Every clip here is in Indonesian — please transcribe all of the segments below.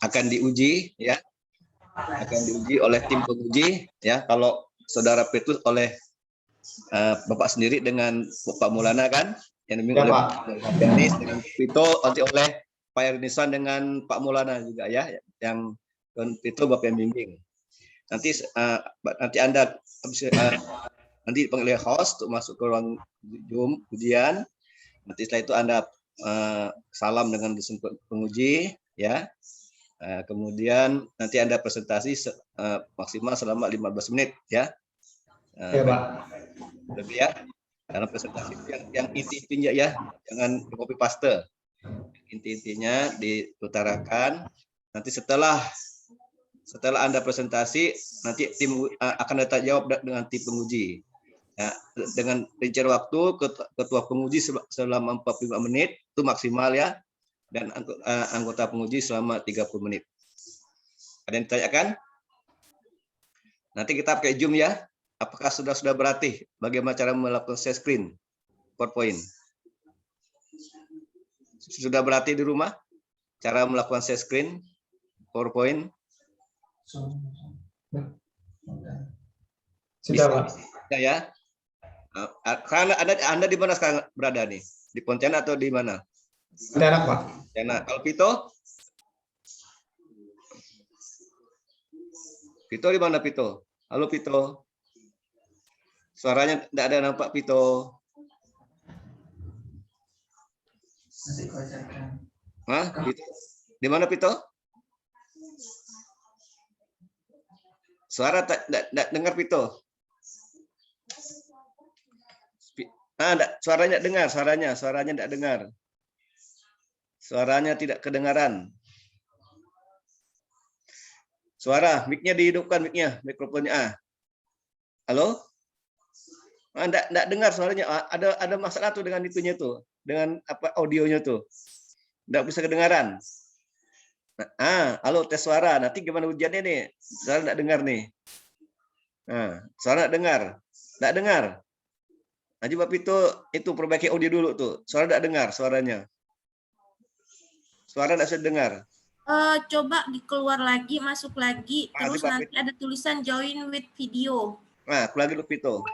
akan diuji ya, akan diuji oleh tim penguji ya. Kalau saudara Petrus oleh Bapak sendiri dengan Pak Maulana kan, yang Ya, oleh Pak. Pak Denis dengan Vito, nanti oleh Pak Ernisan dengan Pak Maulana juga ya, yang itu Bapak yang bimbing. Nanti Anda nanti dipanggil host untuk masuk ke ruang Zoom ujian. Nanti setelah itu Anda salam dengan dosen penguji ya. Kemudian nanti Anda presentasi maksimal selama 15 menit ya. Ya, Pak. Lebih ya. Dalam presentasi yang inti-intinya ya, jangan copy paste. Inti-intinya diutarakan. Nanti setelah Anda presentasi, nanti tim akan datang jawab dengan tim penguji. Ya, dengan rincian waktu ketua penguji selama 45 menit itu maksimal ya, dan anggota penguji selama 30 menit. Ada yang ditanyakan? Nanti kita pakai Zoom ya. Apakah sudah berlatih bagaimana cara melakukan share screen PowerPoint? Sudah berlatih di rumah cara melakukan share screen PowerPoint? Sudah, Pak. Ya. Karena Anda di mana sekarang berada nih? Di Pontianak atau di mana? Pontianak, Pak. Pontianak. Kalau Vito? Vito di mana Vito? Halo Vito. Suaranya tidak ada nampak Vito. Hah? Vito? Di mana Vito? Suara tidak dengar Vito. Suaranya dengar, suaranya tidak dengar. Suaranya tidak kedengaran. Suara, mic-nya dihidupkan, mikrofonnya. Halo? Enggak dengar suaranya. Ada masalah tuh dengan itunya tuh, dengan audionya tuh. Enggak bisa kedengaran. Halo tes suara. Nanti gimana ujiannya nih? Suara enggak dengar nih. Suara enggak dengar. Enggak dengar. Nah, coba itu perbaiki audio dulu tuh. Suara enggak dengar suaranya. Suara enggak bisa dengar. Coba keluar lagi, masuk lagi, terus nanti ada tulisan join with video. Nah, aku lagi dulu Vito.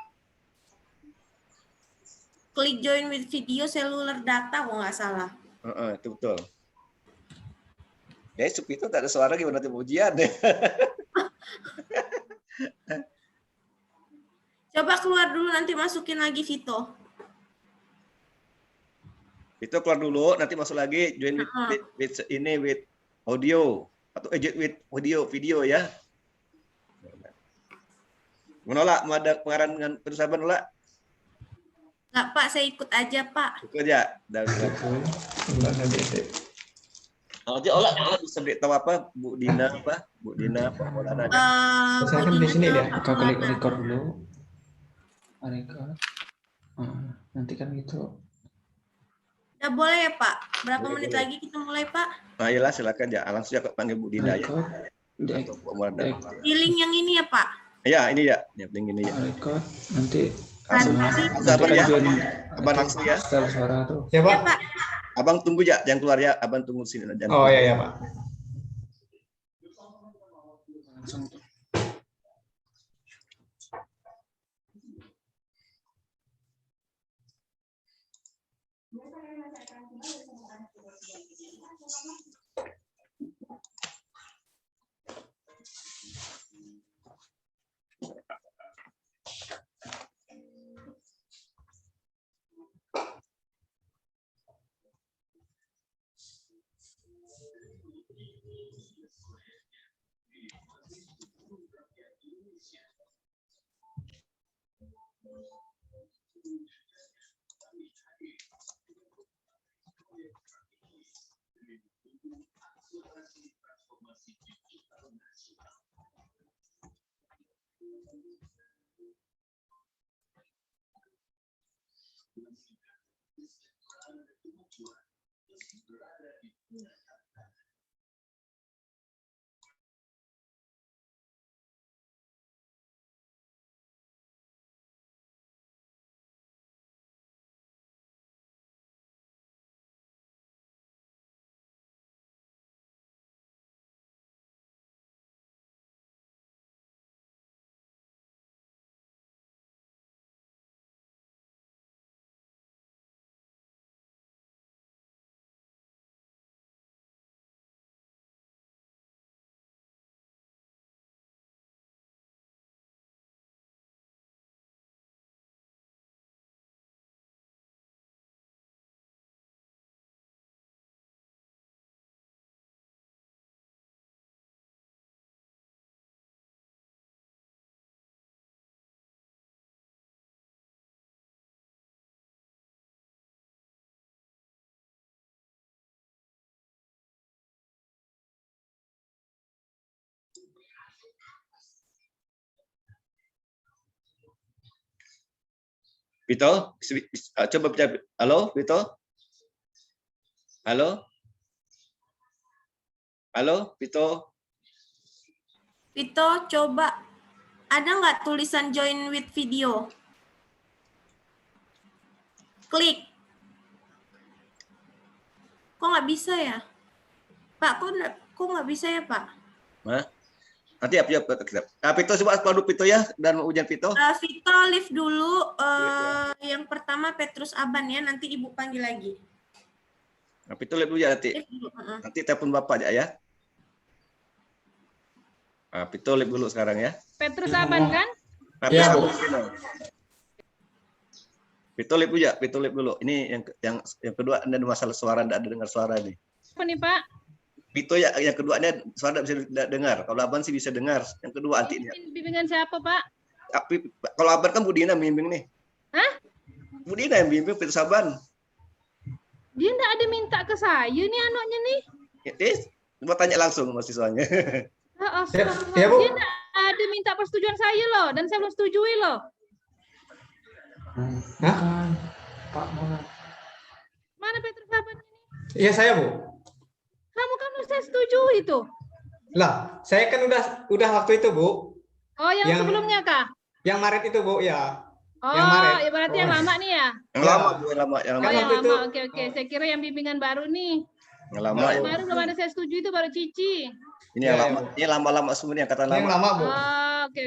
Klik join with video cellular data kalau nggak salah. Itu betul. Ya, Vito tak ada suara gimana tuh ujian deh. Coba keluar dulu, nanti masukin lagi Vito. Vito keluar dulu, nanti masuk lagi join with audio atau with video ya. Menolak, mau ada pengarahan dengan perusahaan menolak? Enggak, Pak, saya ikut aja, Pak. Ikut aja. Olah bisa tahu apa Bu Dina Pak Maulana. Saya kan di sini ya. Klik record dulu. Record. Nanti kan gitu. Udah boleh ya, Pak? Berapa menit lagi kita mulai, Pak? Nah, iyalah silakan ya. Langsung ya panggil Bu Dina ya. Di link yang ini ya, Pak? Ya, ini ya. Link ini ya. Record nanti Abang ya. Abang langsung ya. Suara tuh. Ya, Pak. Abang tunggu ya, jangan keluar ya. Abang tunggu sini. Oh iya, Pak. Langsung. Vito, coba bicara. Halo, Vito? Halo? Halo, Vito? Vito, coba ada nggak tulisan join with video? Klik. Kok nggak bisa ya? Pak, kok nggak bisa ya, Pak? Hah? Nanti apa ya? Vito coba produk Vito ya dan ujian Vito. Vito live dulu. Yang pertama Petrus Aban ya. Nanti Ibu panggil lagi. Vito live dulu ya nanti. Live dulu. Nanti telepon Bapak aja ya. Vito live dulu sekarang ya. Petrus Aban kan? Iya, Bu. Vito live dulu ya, Vito live dulu. Ini yang kedua ada masalah suara, tidak ada dengar suara nih. Apa nih Pak? Vito ya, yang kedua ini suara tidak bisa dengar. Kalau Aban sih bisa dengar. Yang kedua anti dia. Bimbingan siapa Pak? Tapi kalau Aban kan Budina bimbing nih. Hah? Budina yang bimbing Petrus Aban. Dia enggak ada minta ke saya nih anaknya nih. Coba tanya langsung mahasiswanya. Ya, Bu. Dia enggak ada minta persetujuan saya loh, dan saya belum setujui loh. Hah? Pak Mola. Mana Petrus Aban ini? Iya, saya, Bu. Kamu kan saya setujui itu. Lah, saya kan udah waktu itu, Bu. Oh, yang sebelumnya kah? Yang Maret itu, Bu, ya. Oh, Yang Maret. ya berarti yang lama nih ya. Yang lama, Bu, yang lama. Oh, yang waktu lama. itu. Oke. Saya kira yang bimbingan baru nih. Yang lama. Yang baru belum ada saya setuju itu baru Cici. Ini yang lama. Ini lama-lama semuanya kata Yang lama. lama, Bu. Oh, oke.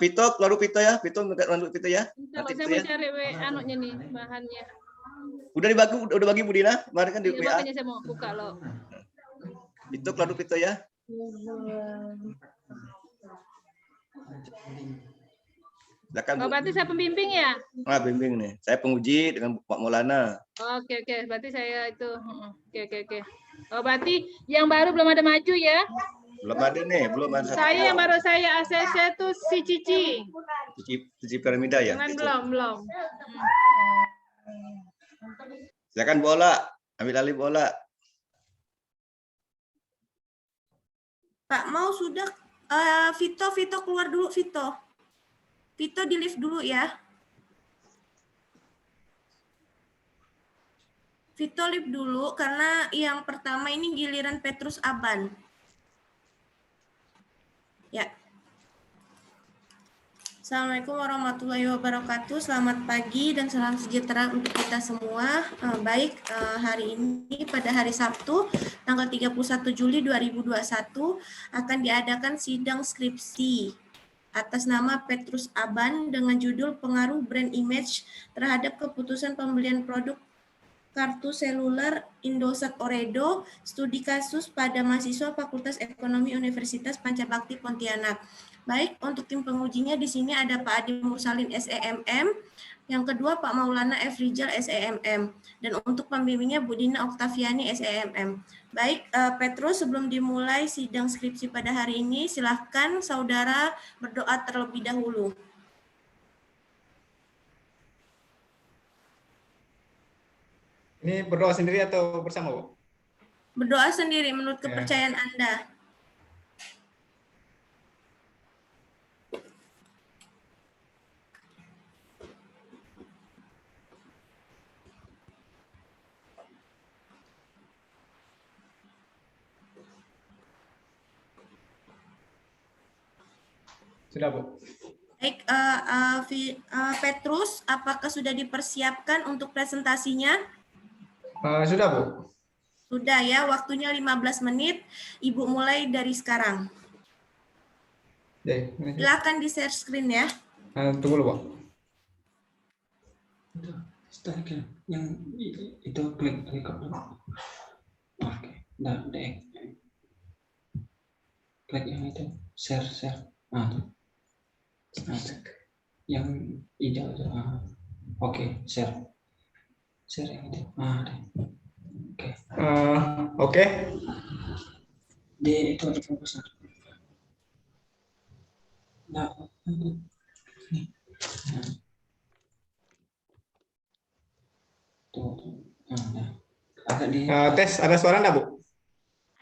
Vito, lalu Vito ya. Vito minta lanjut Vito ya. Bentar, Nanti saya Vito mau ya. cari anunya nih, bahannya. Udah bagi Budina. Kemarin kan di Iya, WA. makanya saya mau buka loh. Vito, lalu Vito ya. Silakan, Bu. Oh, berarti saya pembimbing ya? Bimbing nih. Saya penguji dengan Pak Maulana. Oke. Berarti saya itu. Oke. Oh, berarti yang baru belum ada maju ya? Belum ada nih, belum ada. Saya yang baru saya ACC itu si Cici. Cici piramida ya. Belum. Silakan bola. Ambil alih bola. Pak mau sudah. Vito keluar dulu, Vito. Vito di lift dulu ya. Vito lift dulu karena yang pertama ini giliran Petrus Aban. Ya. Assalamualaikum warahmatullahi wabarakatuh. Selamat pagi dan salam sejahtera untuk kita semua. Baik, hari ini pada hari Sabtu tanggal 31 Juli 2021 akan diadakan sidang skripsi atas nama Petrus Aban dengan judul Pengaruh Brand Image terhadap keputusan pembelian produk kartu seluler Indosat Oredo, studi kasus pada mahasiswa Fakultas Ekonomi Universitas Pancabakti Pontianak. Baik, untuk tim pengujinya di sini ada Pak Adi Mursalin SEMM, yang kedua Pak Maulana F. Rijal SEMM, dan untuk pembimbingnya Budina Oktaviani SEMM. Baik, Petrus, sebelum dimulai sidang skripsi pada hari ini, silahkan saudara berdoa terlebih dahulu. Ini berdoa sendiri atau bersama, Bu? Berdoa sendiri menurut kepercayaan Anda. Sudah, Bu. Baik, Petrus, apakah sudah dipersiapkan untuk presentasinya? Sudah, Bu. Sudah ya, waktunya 15 menit. Ibu mulai dari sekarang. Silakan di share screen ya. Tunggu dulu, Pak. Yang itu klik record dulu. Oke, dek. Klik yang itu, share. Tuh. Yang hijau itu. Oke, share yang itu. Deh. Oke. Di itu ada fokusnya. Nih. Tuh. Agak di. Tes, ada suara enggak, Bu?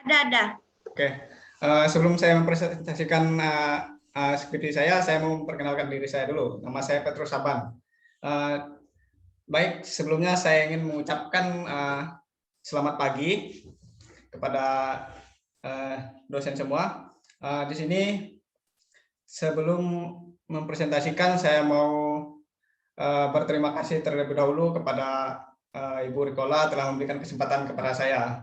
Ada. Oke. Sebelum saya mempresentasikan skripsi saya mau memperkenalkan diri saya dulu. Nama saya Petrus Aban. Baik, sebelumnya saya ingin mengucapkan selamat pagi kepada dosen semua. Di sini sebelum mempresentasikan, saya mau berterima kasih terlebih dahulu kepada Ibu Rikola telah memberikan kesempatan kepada saya.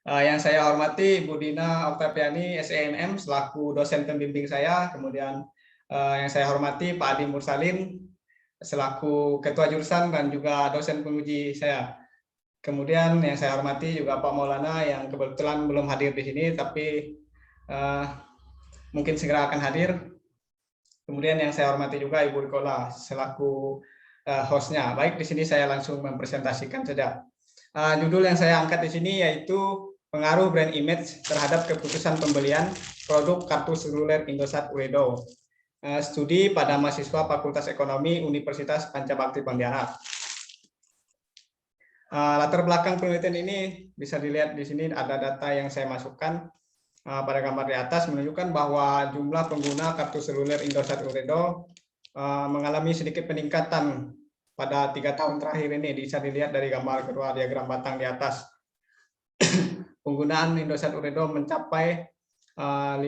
Yang saya hormati Ibu Dina Oktaviani SENM selaku dosen pembimbing saya, kemudian yang saya hormati Pak Adi Mursalin selaku ketua jurusan dan juga dosen penguji saya. Kemudian yang saya hormati juga Pak Maulana yang kebetulan belum hadir di sini tapi mungkin segera akan hadir. Kemudian yang saya hormati juga Ibu Rikola selaku hostnya. Baik, di sini saya langsung mempresentasikan saja. Judul yang saya angkat di sini yaitu pengaruh brand image terhadap keputusan pembelian produk kartu seluler Indosat Uredo. Studi pada mahasiswa Fakultas Ekonomi Universitas Pancabakti Pontianak. Latar belakang penelitian ini bisa dilihat di sini ada data yang saya masukkan pada gambar di atas menunjukkan bahwa jumlah pengguna kartu seluler Indosat Uredo mengalami sedikit peningkatan pada 3 tahun terakhir ini, bisa dilihat dari gambar kedua diagram batang di atas. Penggunaan Indosat Uredo mencapai 56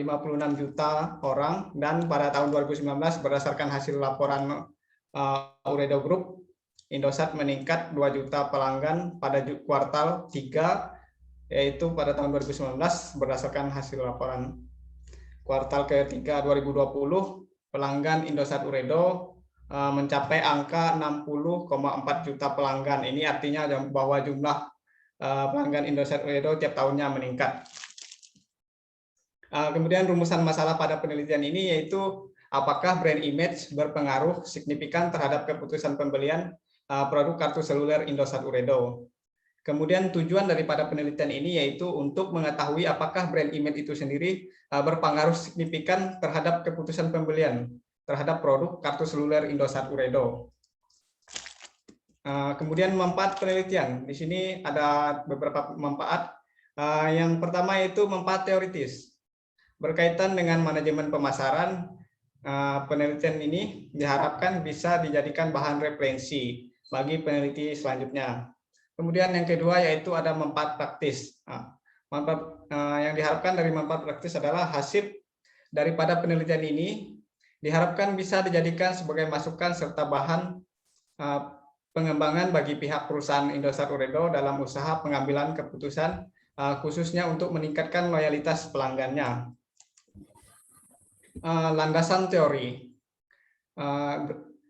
juta orang dan pada tahun 2019 berdasarkan hasil laporan Uredo Group, Indosat meningkat 2 juta pelanggan pada kuartal 3, yaitu pada tahun 2019 berdasarkan hasil laporan kuartal ketiga 2020 pelanggan Indosat Uredo mencapai angka 60,4 juta pelanggan. Ini artinya bahwa jumlah pelanggan Indosat Uredo tiap tahunnya meningkat. Kemudian rumusan masalah pada penelitian ini yaitu apakah brand image berpengaruh signifikan terhadap keputusan pembelian produk kartu seluler Indosat Uredo. Kemudian tujuan daripada penelitian ini yaitu untuk mengetahui apakah brand image itu sendiri berpengaruh signifikan terhadap keputusan pembelian terhadap produk kartu seluler Indosat Uredo. Kemudian manfaat penelitian. Di sini ada beberapa manfaat. Yang pertama yaitu manfaat teoritis. Berkaitan dengan manajemen pemasaran, penelitian ini diharapkan bisa dijadikan bahan referensi bagi peneliti selanjutnya. Kemudian yang kedua yaitu ada manfaat praktis. Manfaat yang diharapkan dari manfaat praktis adalah hasil daripada penelitian ini diharapkan bisa dijadikan sebagai masukan serta bahan pengembangan bagi pihak perusahaan Indosat Uredo dalam usaha pengambilan keputusan khususnya untuk meningkatkan loyalitas pelanggannya. Landasan teori.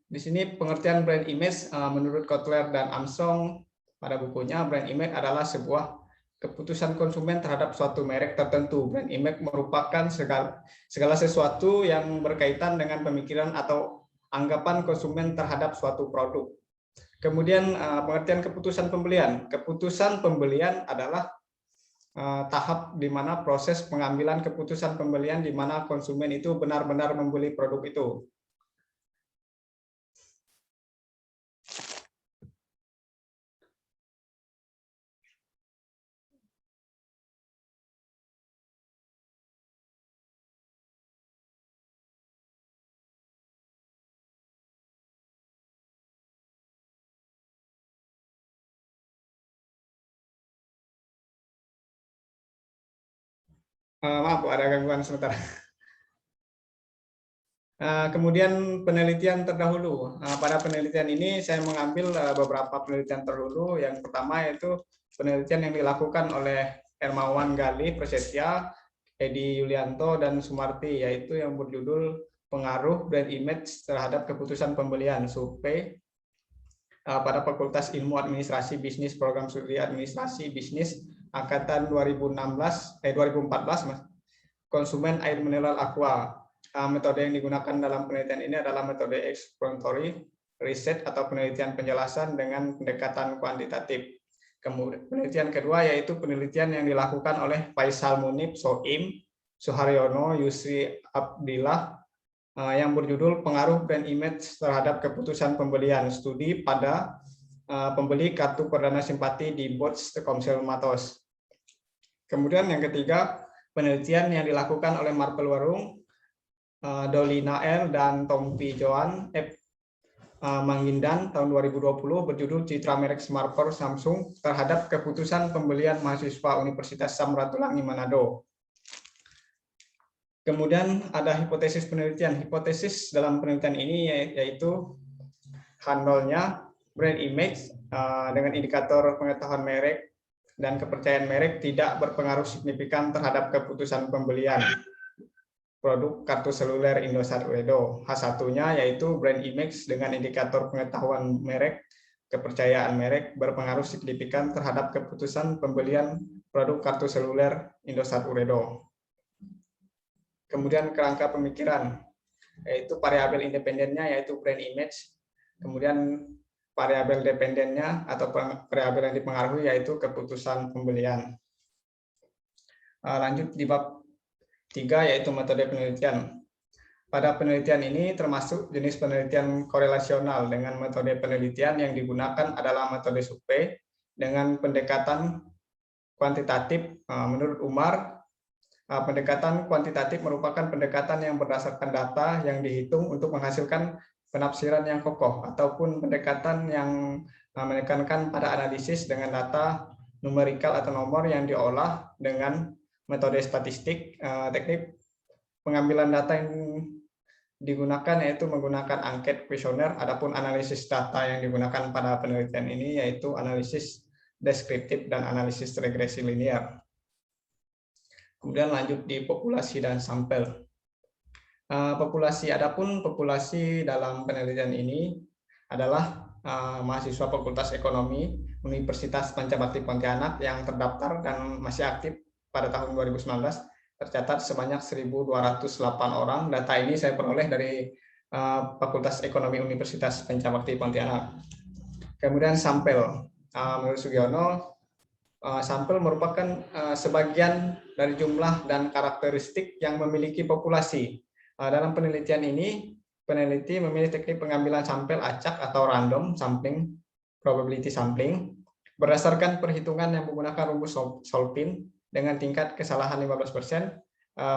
Di sini pengertian brand image menurut Kotler dan Armstrong pada bukunya, brand image adalah sebuah keputusan konsumen terhadap suatu merek tertentu. Brand image merupakan segala sesuatu yang berkaitan dengan pemikiran atau anggapan konsumen terhadap suatu produk. Kemudian pengertian keputusan pembelian. Keputusan pembelian adalah tahap di mana proses pengambilan keputusan pembelian di mana konsumen itu benar-benar membeli produk itu. Maaf, ada gangguan sebentar. Kemudian penelitian terdahulu. Pada penelitian ini saya mengambil beberapa penelitian terdahulu. Yang pertama yaitu penelitian yang dilakukan oleh Hermawan Gali Prasetya, Edi Yulianto, dan Sumarti, yaitu yang berjudul Pengaruh Brand Image Terhadap Keputusan Pembelian, survei pada Fakultas Ilmu Administrasi Bisnis Program Studi Administrasi Bisnis angkatan 2014 Mas. Konsumen air mineral Aqua. Metode yang digunakan dalam penelitian ini adalah metode exploratory research atau penelitian penjelasan dengan pendekatan kuantitatif. Kemudian penelitian kedua yaitu penelitian yang dilakukan oleh Faisal Munib, Soim, Suharyono, Yusri Abdillah yang berjudul Pengaruh Brand Image Terhadap Keputusan Pembelian, studi pada pembeli kartu perdana simpati di Bots Telkomsel Matos. Kemudian yang ketiga, penelitian yang dilakukan oleh Marpel Warung, Dolina L, dan Tompi Joan F. Manggindan tahun 2020 berjudul Citra Merek Smartphone Samsung terhadap keputusan pembelian mahasiswa Universitas Samratulangi Manado. Kemudian ada hipotesis penelitian. Hipotesis dalam penelitian ini yaitu handalnya brand image dengan indikator pengetahuan merek dan kepercayaan merek tidak berpengaruh signifikan terhadap keputusan pembelian produk kartu seluler Indosat Uredo. H1-nya yaitu brand image dengan indikator pengetahuan merek, kepercayaan merek berpengaruh signifikan terhadap keputusan pembelian produk kartu seluler Indosat Uredo. Kemudian kerangka pemikiran, yaitu variabel independennya yaitu brand image, kemudian variabel dependennya atau variabel yang dipengaruhi yaitu keputusan pembelian. Lanjut di bab 3 yaitu metode penelitian. Pada penelitian ini termasuk jenis penelitian korelasional. Dengan metode penelitian yang digunakan adalah metode survei dengan pendekatan kuantitatif. Menurut Umar, pendekatan kuantitatif merupakan pendekatan yang berdasarkan data yang dihitung untuk menghasilkan penafsiran yang kokoh, ataupun pendekatan yang menekankan pada analisis dengan data numerikal atau nomor yang diolah dengan metode statistik. Teknik pengambilan data yang digunakan yaitu menggunakan angket kuesioner. Adapun analisis data yang digunakan pada penelitian ini yaitu analisis deskriptif dan analisis regresi linear. Kemudian lanjut di populasi dan sampel. Adapun populasi dalam penelitian ini adalah mahasiswa Fakultas Ekonomi Universitas Pancabakti Pontianak yang terdaftar dan masih aktif pada tahun 2019, tercatat sebanyak 1.208 orang. Data ini saya peroleh dari Fakultas Ekonomi Universitas Pancabakti Pontianak. Kemudian sampel, menurut Sugiono, sampel merupakan sebagian dari jumlah dan karakteristik yang memiliki populasi. Dalam penelitian ini, peneliti memilih teknik pengambilan sampel acak atau random sampling, probability sampling, berdasarkan perhitungan yang menggunakan rumus Solpin dengan tingkat kesalahan 15%,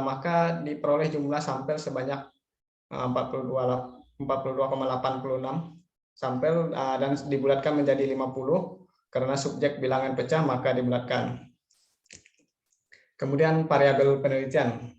maka diperoleh jumlah sampel sebanyak 42,86 sampel dan dibulatkan menjadi 50 karena subjek bilangan pecah maka dibulatkan. Kemudian variabel penelitian.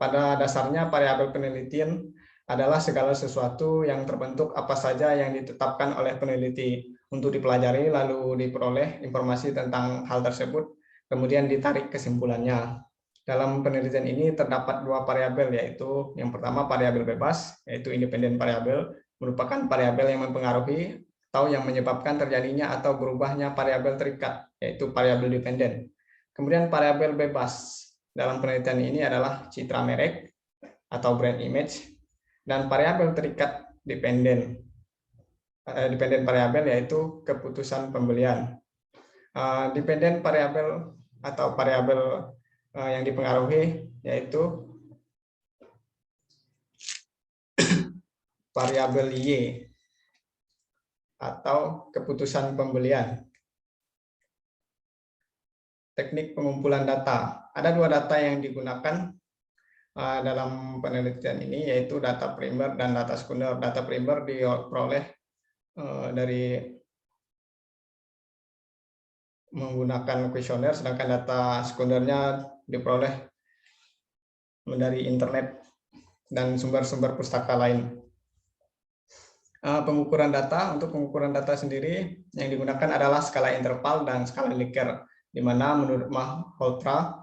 Pada dasarnya variabel penelitian adalah segala sesuatu yang terbentuk apa saja yang ditetapkan oleh peneliti untuk dipelajari lalu diperoleh informasi tentang hal tersebut kemudian ditarik kesimpulannya. Dalam penelitian ini terdapat dua variabel, yaitu yang pertama variabel bebas yaitu independen variabel, merupakan variabel yang mempengaruhi atau yang menyebabkan terjadinya atau berubahnya variabel terikat yaitu variabel dependen. Kemudian variabel bebas dalam penelitian ini adalah citra merek atau brand image, dan variabel terikat dependen variabel yaitu keputusan pembelian. Dependen variabel atau variabel yang dipengaruhi yaitu variabel Y atau keputusan pembelian. Teknik pengumpulan data. Ada dua data yang digunakan dalam penelitian ini yaitu data primer dan data sekunder. Data primer diperoleh dari menggunakan kuesioner, sedangkan data sekundernya diperoleh dari internet dan sumber-sumber pustaka lain. Pengukuran data, untuk pengukuran data sendiri yang digunakan adalah skala interval dan skala Likert, di mana menurut Malhotra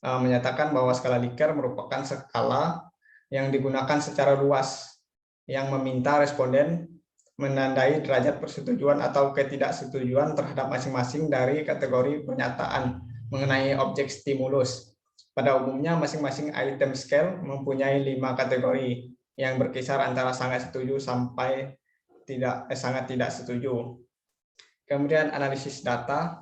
menyatakan bahwa skala Likert merupakan skala yang digunakan secara luas yang meminta responden menandai derajat persetujuan atau ketidaksetujuan terhadap masing-masing dari kategori pernyataan mengenai objek stimulus. Pada umumnya masing-masing item scale mempunyai 5 kategori yang berkisar antara sangat setuju sampai sangat tidak setuju. Kemudian analisis data.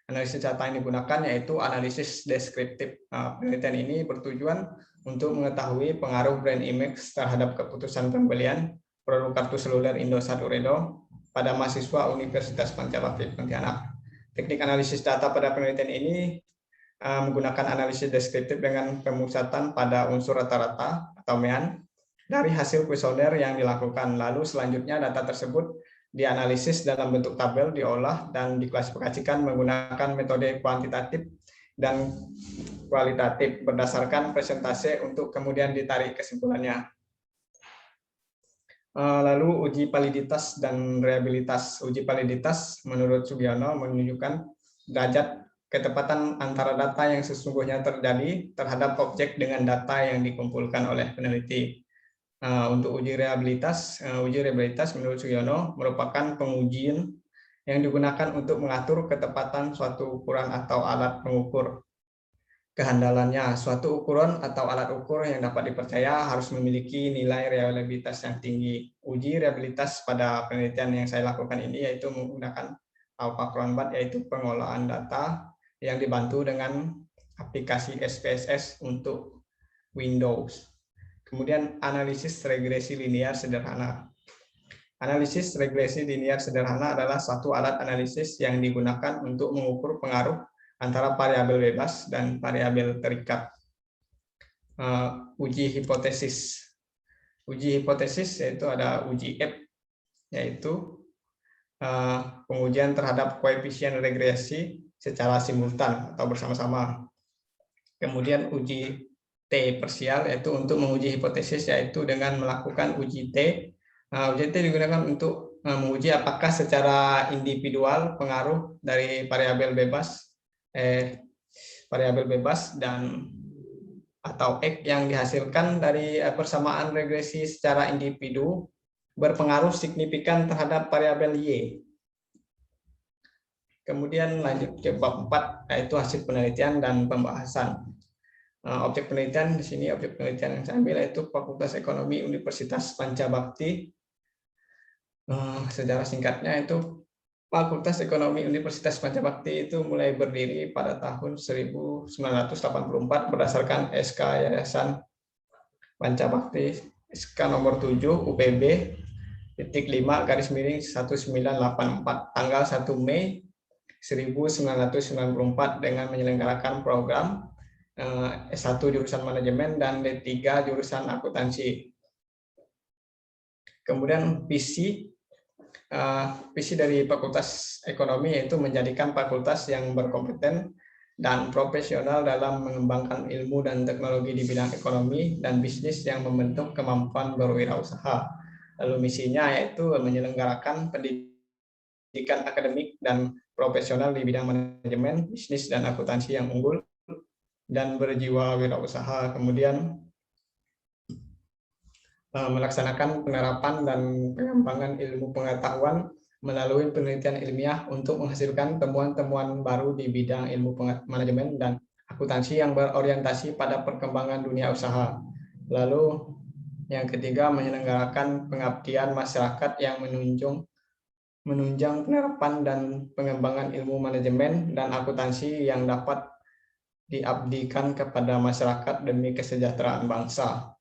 Analisis data yang digunakan yaitu analisis deskriptif. Penelitian ini bertujuan untuk mengetahui pengaruh brand image terhadap keputusan pembelian produk kartu seluler Indosat Uredo pada mahasiswa Universitas Pancabakti Pontianak. Teknik analisis data pada penelitian ini menggunakan analisis deskriptif dengan pemusatan pada unsur rata-rata atau mean, dari hasil kuesioner yang dilakukan. Lalu selanjutnya data tersebut dianalisis dalam bentuk tabel, diolah, dan diklasifikasikan menggunakan metode kuantitatif dan kualitatif berdasarkan presentase untuk kemudian ditarik kesimpulannya. Lalu uji validitas dan reliabilitas. Uji validitas menurut Sugiono menunjukkan derajat ketepatan antara data yang sesungguhnya terjadi terhadap objek dengan data yang dikumpulkan oleh peneliti. Untuk uji reliabilitas menurut Sugiono merupakan pengujian yang digunakan untuk mengatur ketepatan suatu ukuran atau alat pengukur. Kehandalannya, suatu ukuran atau alat ukur yang dapat dipercaya harus memiliki nilai reliabilitas yang tinggi. Uji reliabilitas pada penelitian yang saya lakukan ini yaitu menggunakan AlphaCronbat, yaitu pengolahan data yang dibantu dengan aplikasi SPSS untuk Windows. Kemudian analisis regresi linear sederhana. Analisis regresi linear sederhana adalah suatu alat analisis yang digunakan untuk mengukur pengaruh antara variabel bebas dan variabel terikat. Uji hipotesis. Uji hipotesis yaitu ada uji F, yaitu pengujian terhadap koefisien regresi secara simultan atau bersama-sama. Kemudian uji T parsial yaitu untuk menguji hipotesis, yaitu dengan melakukan uji T. Uji T digunakan untuk menguji apakah secara individual pengaruh dari variabel bebas dan atau X yang dihasilkan dari persamaan regresi secara individu berpengaruh signifikan terhadap variabel Y. Kemudian lanjut ke bab 4, yaitu hasil penelitian dan pembahasan. Objek penelitian di sini, objek penelitian yang saya ambil yaitu Fakultas Ekonomi Universitas Pancabakti. Sejarah singkatnya itu Fakultas Ekonomi Universitas Pancabakti itu mulai berdiri pada tahun 1984 berdasarkan SK Yayasan Pancabakti SK nomor 7 UPB titik 5 garis miring 1984 tanggal 1 Mei 1994 dengan menyelenggarakan program S1 jurusan manajemen dan D3 jurusan akuntansi. Kemudian visi dari Fakultas Ekonomi yaitu menjadikan fakultas yang berkompeten dan profesional dalam mengembangkan ilmu dan teknologi di bidang ekonomi dan bisnis yang membentuk kemampuan berwirausaha. Lalu misinya yaitu menyelenggarakan pendidikan akademik dan profesional di bidang manajemen, bisnis, dan akuntansi yang unggul dan berjiwa wirausaha. Kemudian melaksanakan penerapan dan pengembangan ilmu pengetahuan melalui penelitian ilmiah untuk menghasilkan temuan-temuan baru di bidang ilmu manajemen dan akuntansi yang berorientasi pada perkembangan dunia usaha. Lalu yang ketiga, menyelenggarakan pengabdian masyarakat yang menunjang penerapan dan pengembangan ilmu manajemen dan akuntansi yang dapat diabdikan kepada masyarakat demi kesejahteraan bangsa.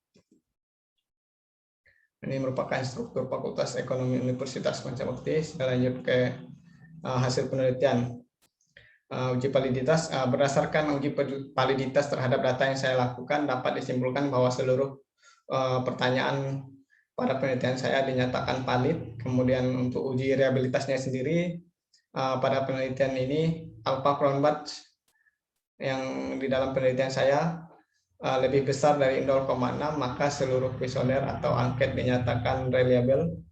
Ini merupakan struktur Fakultas Ekonomi Universitas Pancabakti. Kita lanjut ke hasil penelitian. Uji validitas. Berdasarkan uji validitas terhadap data yang saya lakukan, dapat disimpulkan bahwa seluruh pertanyaan pada penelitian saya dinyatakan valid. Kemudian untuk uji reliabilitasnya sendiri, pada penelitian ini AlphaCronbat yang di dalam penelitian saya lebih besar dari 0,6, maka seluruh kuesioner atau angket dinyatakan reliable.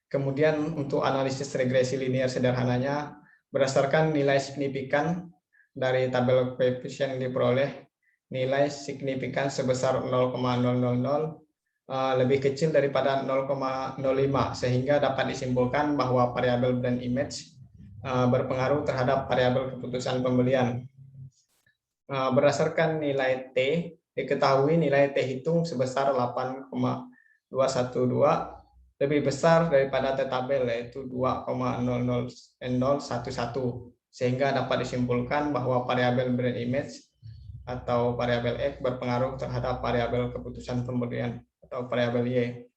Kemudian untuk analisis regresi linear sederhananya, berdasarkan nilai signifikan dari tabel koefisien yang diperoleh, nilai signifikan sebesar 0,000 lebih kecil daripada 0,05, sehingga dapat disimpulkan bahwa variabel brand image berpengaruh terhadap variabel keputusan pembelian. Berdasarkan nilai T, diketahui nilai T hitung sebesar 8,212, lebih besar daripada T tabel yaitu 2,00011, sehingga dapat disimpulkan bahwa variabel brand image atau variabel X berpengaruh terhadap variabel keputusan pembelian atau variabel Y.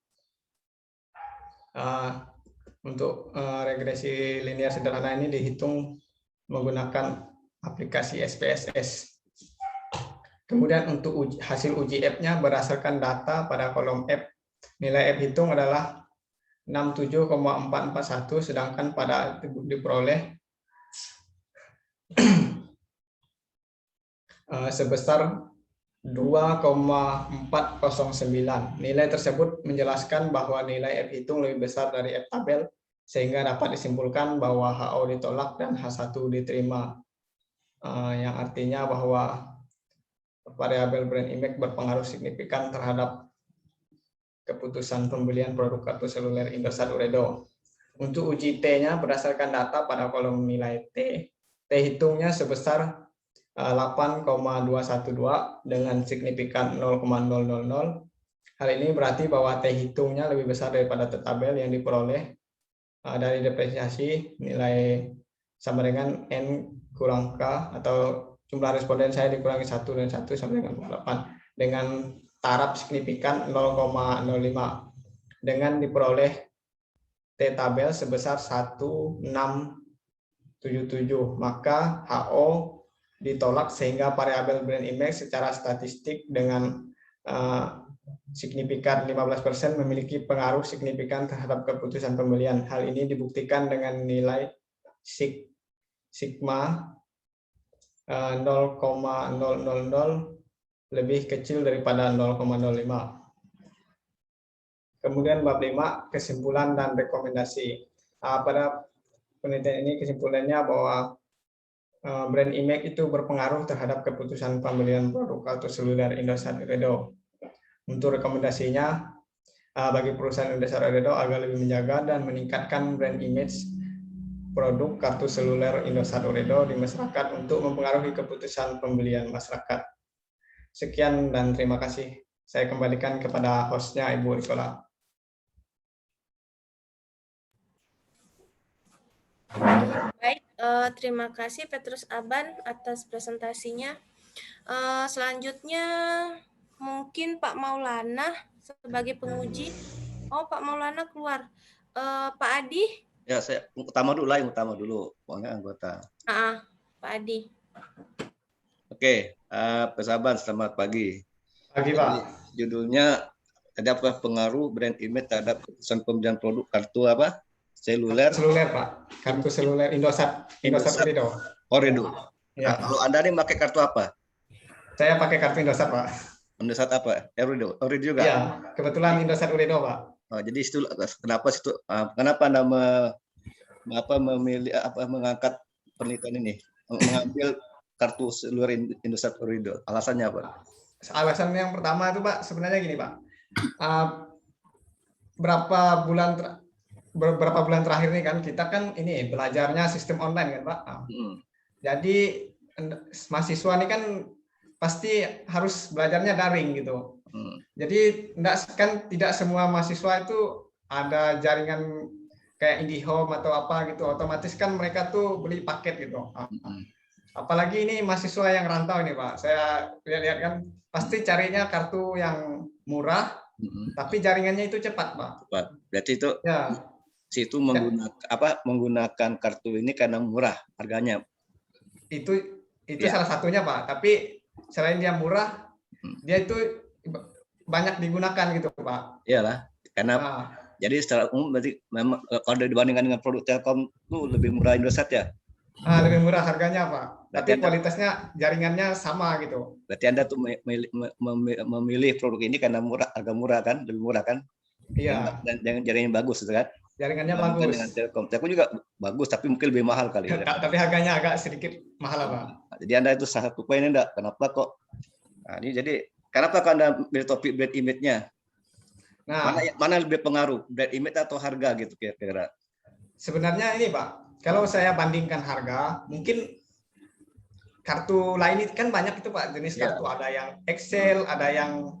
Untuk regresi linear sederhana ini dihitung menggunakan aplikasi SPSS. Kemudian untuk hasil uji F-nya berdasarkan data pada kolom F nilai F hitung adalah 67,441, sedangkan pada diperoleh sebesar 2,409. Nilai tersebut menjelaskan bahwa nilai F hitung lebih besar dari F tabel, sehingga dapat disimpulkan bahwa HO ditolak dan H1 diterima. Yang artinya bahwa variabel brand image berpengaruh signifikan terhadap keputusan pembelian produk kartu seluler Indosat Ooredoo. Untuk uji T-nya berdasarkan data pada kolom nilai T, T hitungnya sebesar 8,212 dengan signifikan 0,000. Hal ini berarti bahwa T hitungnya lebih besar daripada T tabel yang diperoleh dari depresiasi nilai sama dengan N kurang K, atau jumlah responden saya dikurangi 1 dan 1 sampai dengan 28 dengan taraf signifikan 0,05 dengan diperoleh T tabel sebesar 1677, maka HO ditolak sehingga variabel brand image secara statistik dengan signifikan 15% memiliki pengaruh signifikan terhadap keputusan pembelian. Hal ini dibuktikan dengan nilai sigma 0,000 lebih kecil daripada 0,05. Kemudian bab 5, kesimpulan dan rekomendasi. Pada penelitian ini kesimpulannya bahwa brand image itu berpengaruh terhadap keputusan pembelian produk kartu seluler Indosat Ooredoo. Untuk rekomendasinya, bagi perusahaan Indosat Ooredoo agar lebih menjaga dan meningkatkan brand image produk kartu seluler Indosat Ooredoo di masyarakat untuk mempengaruhi keputusan pembelian masyarakat. Sekian dan terima kasih. Saya kembalikan kepada hostnya, Ibu Rikola. Baik, terima kasih Petrus Aban atas presentasinya. Selanjutnya mungkin Pak Maulana sebagai penguji. Oh, Pak Maulana keluar. Pak Adi? Ya, saya yang utama dulu, pokoknya anggota. Pak Adi. Oke, pesaban selamat pagi. Pagi, Pak. Judulnya ada apa pengaruh brand image terhadap keputusan pembelian produk kartu apa? Seluler, Pak. Kartu seluler Indosat Ooredoo. Ya. Kalau Anda ini pakai kartu apa? Saya pakai kartu Indosat, Pak. Indosat apa? Ooredoo juga? Iya, kebetulan Indosat Ooredoo, Pak. Jadi itu kenapa Anda memilih mengangkat penelitian ini, mengambil kartu seluler Indosat Ooredoo? Alasannya apa? Alasan yang pertama itu, Pak, sebenarnya gini, Pak. Beberapa bulan terakhir ini kan kita kan ini belajarnya sistem online kan, Pak. Jadi mahasiswa ini kan pasti harus belajarnya daring gitu. Jadi tidak semua mahasiswa itu ada jaringan kayak IndiHome atau apa gitu. Otomatis kan mereka tuh beli paket gitu. Apalagi ini mahasiswa yang rantau ini, Pak. Saya lihat kan pasti carinya kartu yang murah, tapi jaringannya itu cepat, Pak. Cepat. Berarti itu ya. Situ menggunakan kartu ini karena murah harganya. Itu salah satunya, Pak. Tapi selain dia murah, dia itu banyak digunakan gitu, Pak. Iyalah, karena jadi secara umum berarti memang kalau dibandingkan dengan produk Telkom itu lebih murah Indosat ya? Lebih murah harganya, Pak. Tapi kualitasnya jaringannya sama gitu. Berarti Anda tuh memilih produk ini karena harga murah kan, lebih murah kan? Iya. Dan jaringannya bagus gitu kan? Jaringannya bagus. Dengan Telkom juga bagus, tapi mungkin lebih mahal kali. Tapi harganya agak sedikit mahal, Pak. Jadi Anda itu salah satu poin enggak? Kenapa kok? Jadi kenapa kok Anda pilih topik brand image-nya? Nah, mana lebih pengaruh, brand image atau harga gitu kira-kira? Sebenarnya ini, Pak. Kalau saya bandingkan harga, mungkin kartu lain itu kan banyak itu, Pak, jenis kartu. Ada yang Excel, ada yang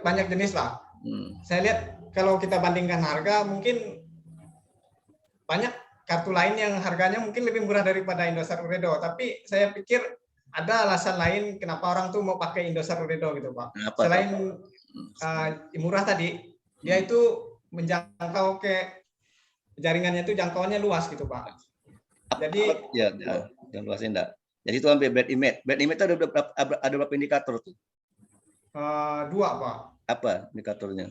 banyak jenis lah. Saya lihat kalau kita bandingkan harga, mungkin banyak kartu lain yang harganya mungkin lebih murah daripada Indosat Ooredoo. Tapi saya pikir ada alasan lain kenapa orang tuh mau pakai Indosat Ooredoo gitu, Pak. Selain murah tadi, dia itu menjangkau ke jaringannya itu jangkauannya luas gitu, Pak. Jadi yang luasnya enggak. Jadi itu ambil brand image. Brand image itu ada berapa indikator tuh? Dua, Pak. Apa indikatornya?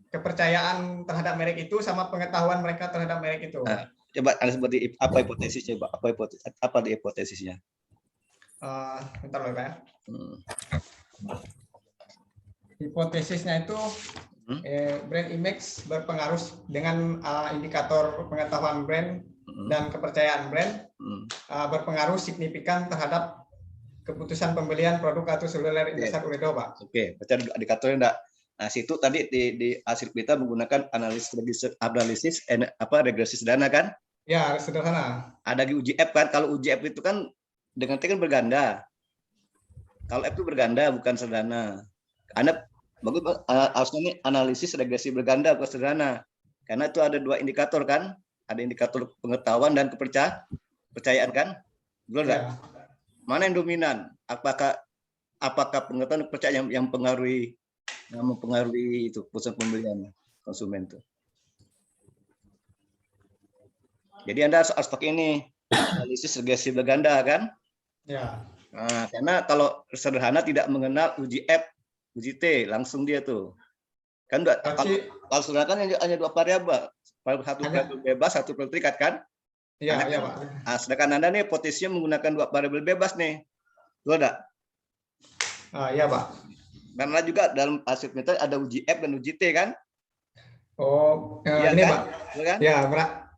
Kepercayaan terhadap merek itu sama pengetahuan mereka terhadap merek itu. Nah, coba Anda seperti apa hipotesisnya, Pak? Apa di hipotesisnya? Bentar loh, Pak ya. Hmm. Hipotesisnya itu brand image berpengaruh dengan indikator pengetahuan brand dan kepercayaan brand berpengaruh signifikan terhadap keputusan pembelian produk atau seluler Indosat Ooredoo, Pak. Oke, baca indikatornya enggak. Nah, situ tadi di hasil kita menggunakan analisis regresi sederhana kan? Ya, sederhana. Ada di uji F kan? Kalau uji F itu kan dengan T kan berganda. Kalau F itu berganda bukan sederhana. Anda bagus harusnya ini analisis regresi berganda bukan sederhana. Karena itu ada dua indikator kan? Ada indikator pengetahuan dan kepercayaan kan? Betul enggak? Ya. Mana yang dominan? Apakah pengetahuan dan kepercayaan yang mempengaruhi itu putusan pembelian konsumen itu? Jadi Anda harus pakai ini analisis regresi berganda kan? Ya. Nah, karena kalau sederhana tidak mengenal uji F, uji T, langsung dia tuh. Kan kalau sederhana kan hanya dua variabel, satu variabel bebas, satu variabel terikat kan? Iya, iya, Pak. Nah, sedangkan Anda nih posisinya menggunakan dua variabel bebas nih. Betul enggak? Iya, Pak. Karena juga dalam hasil penelitian ada uji F dan uji T kan? Oh, Iya ini, kan? Pak. Betul kan? Ya,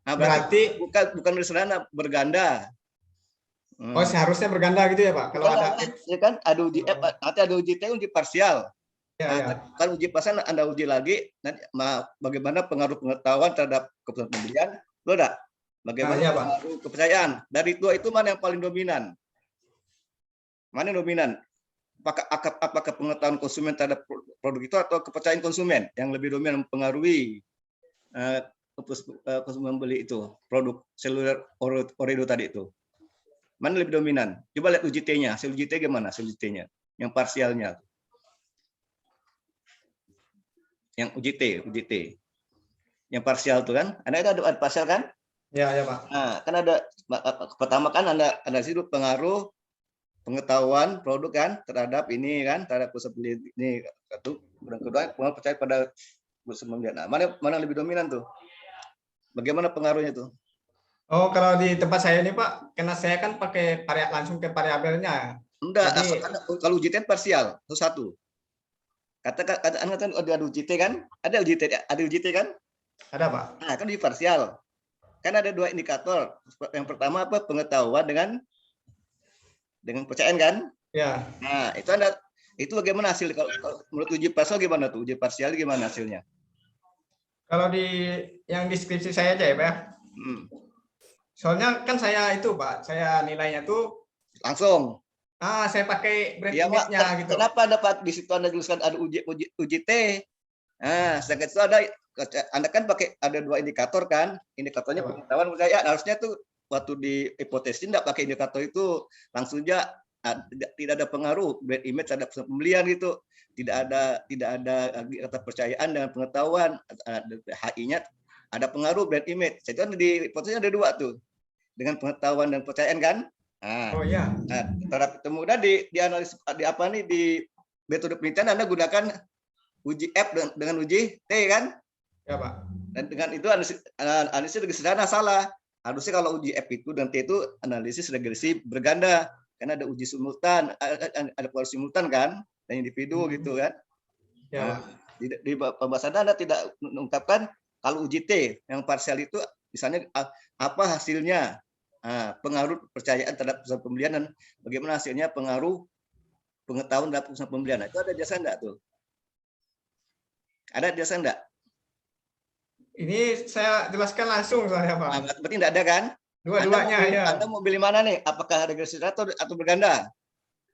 Nah, berarti bukan sederhana, berganda. oh, seharusnya berganda gitu ya, Pak. Kalau ada ya kan ada uji F, nanti ada uji T, uji parsial. ya, Nah, ya. kalau uji parsial Anda uji lagi nanti bagaimana pengaruh pengetahuan terhadap keputusan pembelian, betul enggak? Bagaimana iya, Pak. pengaruh kepercayaan? Dari dua itu mana yang paling dominan? Mana yang dominan? Apakah pengetahuan konsumen terhadap produk itu atau kepercayaan konsumen yang lebih dominan mempengaruhi konsumen beli itu produk seluler Ooredoo tadi itu? Mana lebih dominan? Coba lihat uji T-nya. Hasil uji T gimana? Hasil uji T-nya. Yang parsialnya. Yang uji T. Yang parsial itu kan? Ada parsial kan? Ya, ya, Pak. Nah, kan ada pertama kan ada situ pengaruh pengetahuan produk kan terhadap ini kan, terhadap pusat beli ini satu. Kedua, pengaruh percaya pada pusat pembelian. Nah, mana lebih dominan tuh? Bagaimana pengaruhnya tuh? Oh, kalau di tempat saya ini, Pak, karena saya kan pakai langsung ke variabelnya. Enggak, Jadi, kalau uji T parsial satu. Katakan ada uji T kan? Ada uji T kan? ada, Pak. Nah, kan uji parsial. Kan ada dua indikator. Yang pertama apa? Pengetahuan dengan kepercayaan kan? Ya. Nah, itu bagaimana hasil kalau menurut uji parsial gimana tuh? Uji parsial gimana hasilnya? Kalau yang deskripsi saya aja ya, Pak. Soalnya kan saya itu, Pak, saya nilainya tuh Langsung. saya pakai brand Iya, Pak. image-nya gitu. Kenapa dapat di situ Anda tuliskan ada uji T? Nah, sedangkan itu Anda kan pakai ada dua indikator kan? Indikatornya pengetahuan kepercayaan. Harusnya tuh waktu di hipotesis tidak pakai indikator itu, langsung aja tidak ada pengaruh brand image terhadap pembelian gitu. Tidak ada kata percayaan dengan pengetahuan. HI-nya ada pengaruh brand image. Jadi kan di hipotesisnya ada dua tuh. Dengan pengetahuan dan kepercayaan kan? Nah, Oh iya. kemudian di metode penelitian Anda gunakan uji F dengan uji T kan? Ya, Pak. Dan dengan itu analisis regresi sederhana salah. Harusnya kalau uji F itu dan T itu analisis regresi berganda karena ada uji simultan, ada pola simultan kan, dan individu gitu kan. Ya. Di pembahasan Anda tidak mengungkapkan kalau uji T yang parsial itu misalnya apa hasilnya, pengaruh kepercayaan terhadap pusat pembelian dan bagaimana hasilnya pengaruh pengetahuan terhadap pusat pembelian. Itu ada jasa enggak tuh? Ada jasa enggak? Ini saya jelaskan langsung soalnya, Pak. Nah, berarti enggak ada kan? Dua-duanya ya. Anda mau pilih mana nih? Apakah regresi sederhana atau berganda?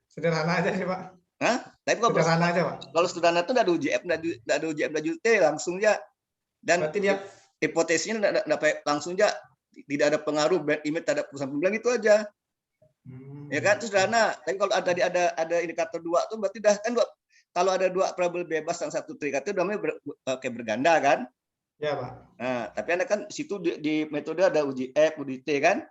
Sederhana aja sih, Pak. Hah? Tapi Sederhana aja, Pak. kalau sederhana itu enggak ada uji F, enggak ada uji F, enggak ada uji T, langsung aja. Dan Berarti dia hipotesisnya enggak langsung aja tidak ada pengaruh brand image terhadap perusahaan pembelian itu aja. Ya kan, itu sederhana. Tapi kalau tadi ada indikator dua tuh berarti dah kan kalau ada dua variabel bebas yang satu terikat itu namanya kayak berganda kan? Ya, Pak. Nah, tapi Anda kan situ di metode ada uji F, uji T kan?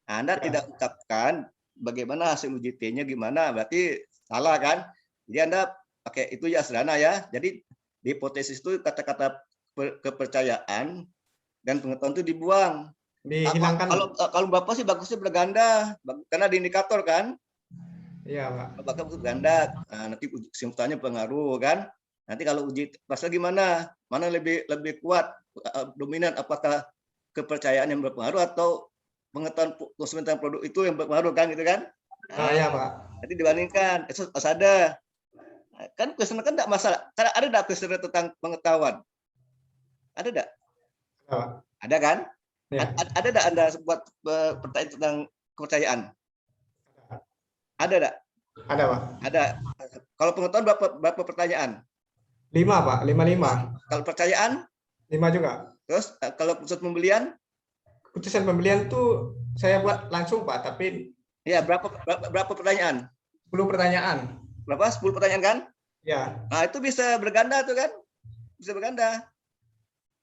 Anda tidak ungkapkan bagaimana hasil uji T-nya gimana, berarti salah kan? Jadi Anda pakai itu ya sederhana ya. Jadi di hipotesis itu kata-kata kepercayaan dan pengetahuan itu dibuang. Dihilangkan. Kalau Bapak sih bagusnya berganda, karena di indikator kan. Iya, Pak. Bapak berganda, nanti uji simultannya pengaruh kan. Nanti kalau uji pasal gimana? Mana lebih kuat dominan, apakah kepercayaan yang berpengaruh atau pengetahuan konsumen tentang produk itu yang berpengaruh kan gitu kan? Ya, Pak. Nanti dibandingkan, harus ada. Kan kuesioner kan enggak masalah. Karena ada enggak kuesioner tentang pengetahuan? Ada enggak? Ada kan? Ya. Ada enggak Anda buat pertanyaan tentang kepercayaan? Ada enggak? Ada, Pak. Ada. Kalau pengetahuan berapa pertanyaan? 5, Pak. 5. Kalau percayaan? 5 juga. Terus kalau keputusan pembelian? Keputusan pembelian tuh saya buat langsung, Pak, tapi Ya, berapa pertanyaan? 10 pertanyaan. Berapa? 10 pertanyaan kan? Ya. Nah, itu bisa berganda tuh kan? Bisa berganda.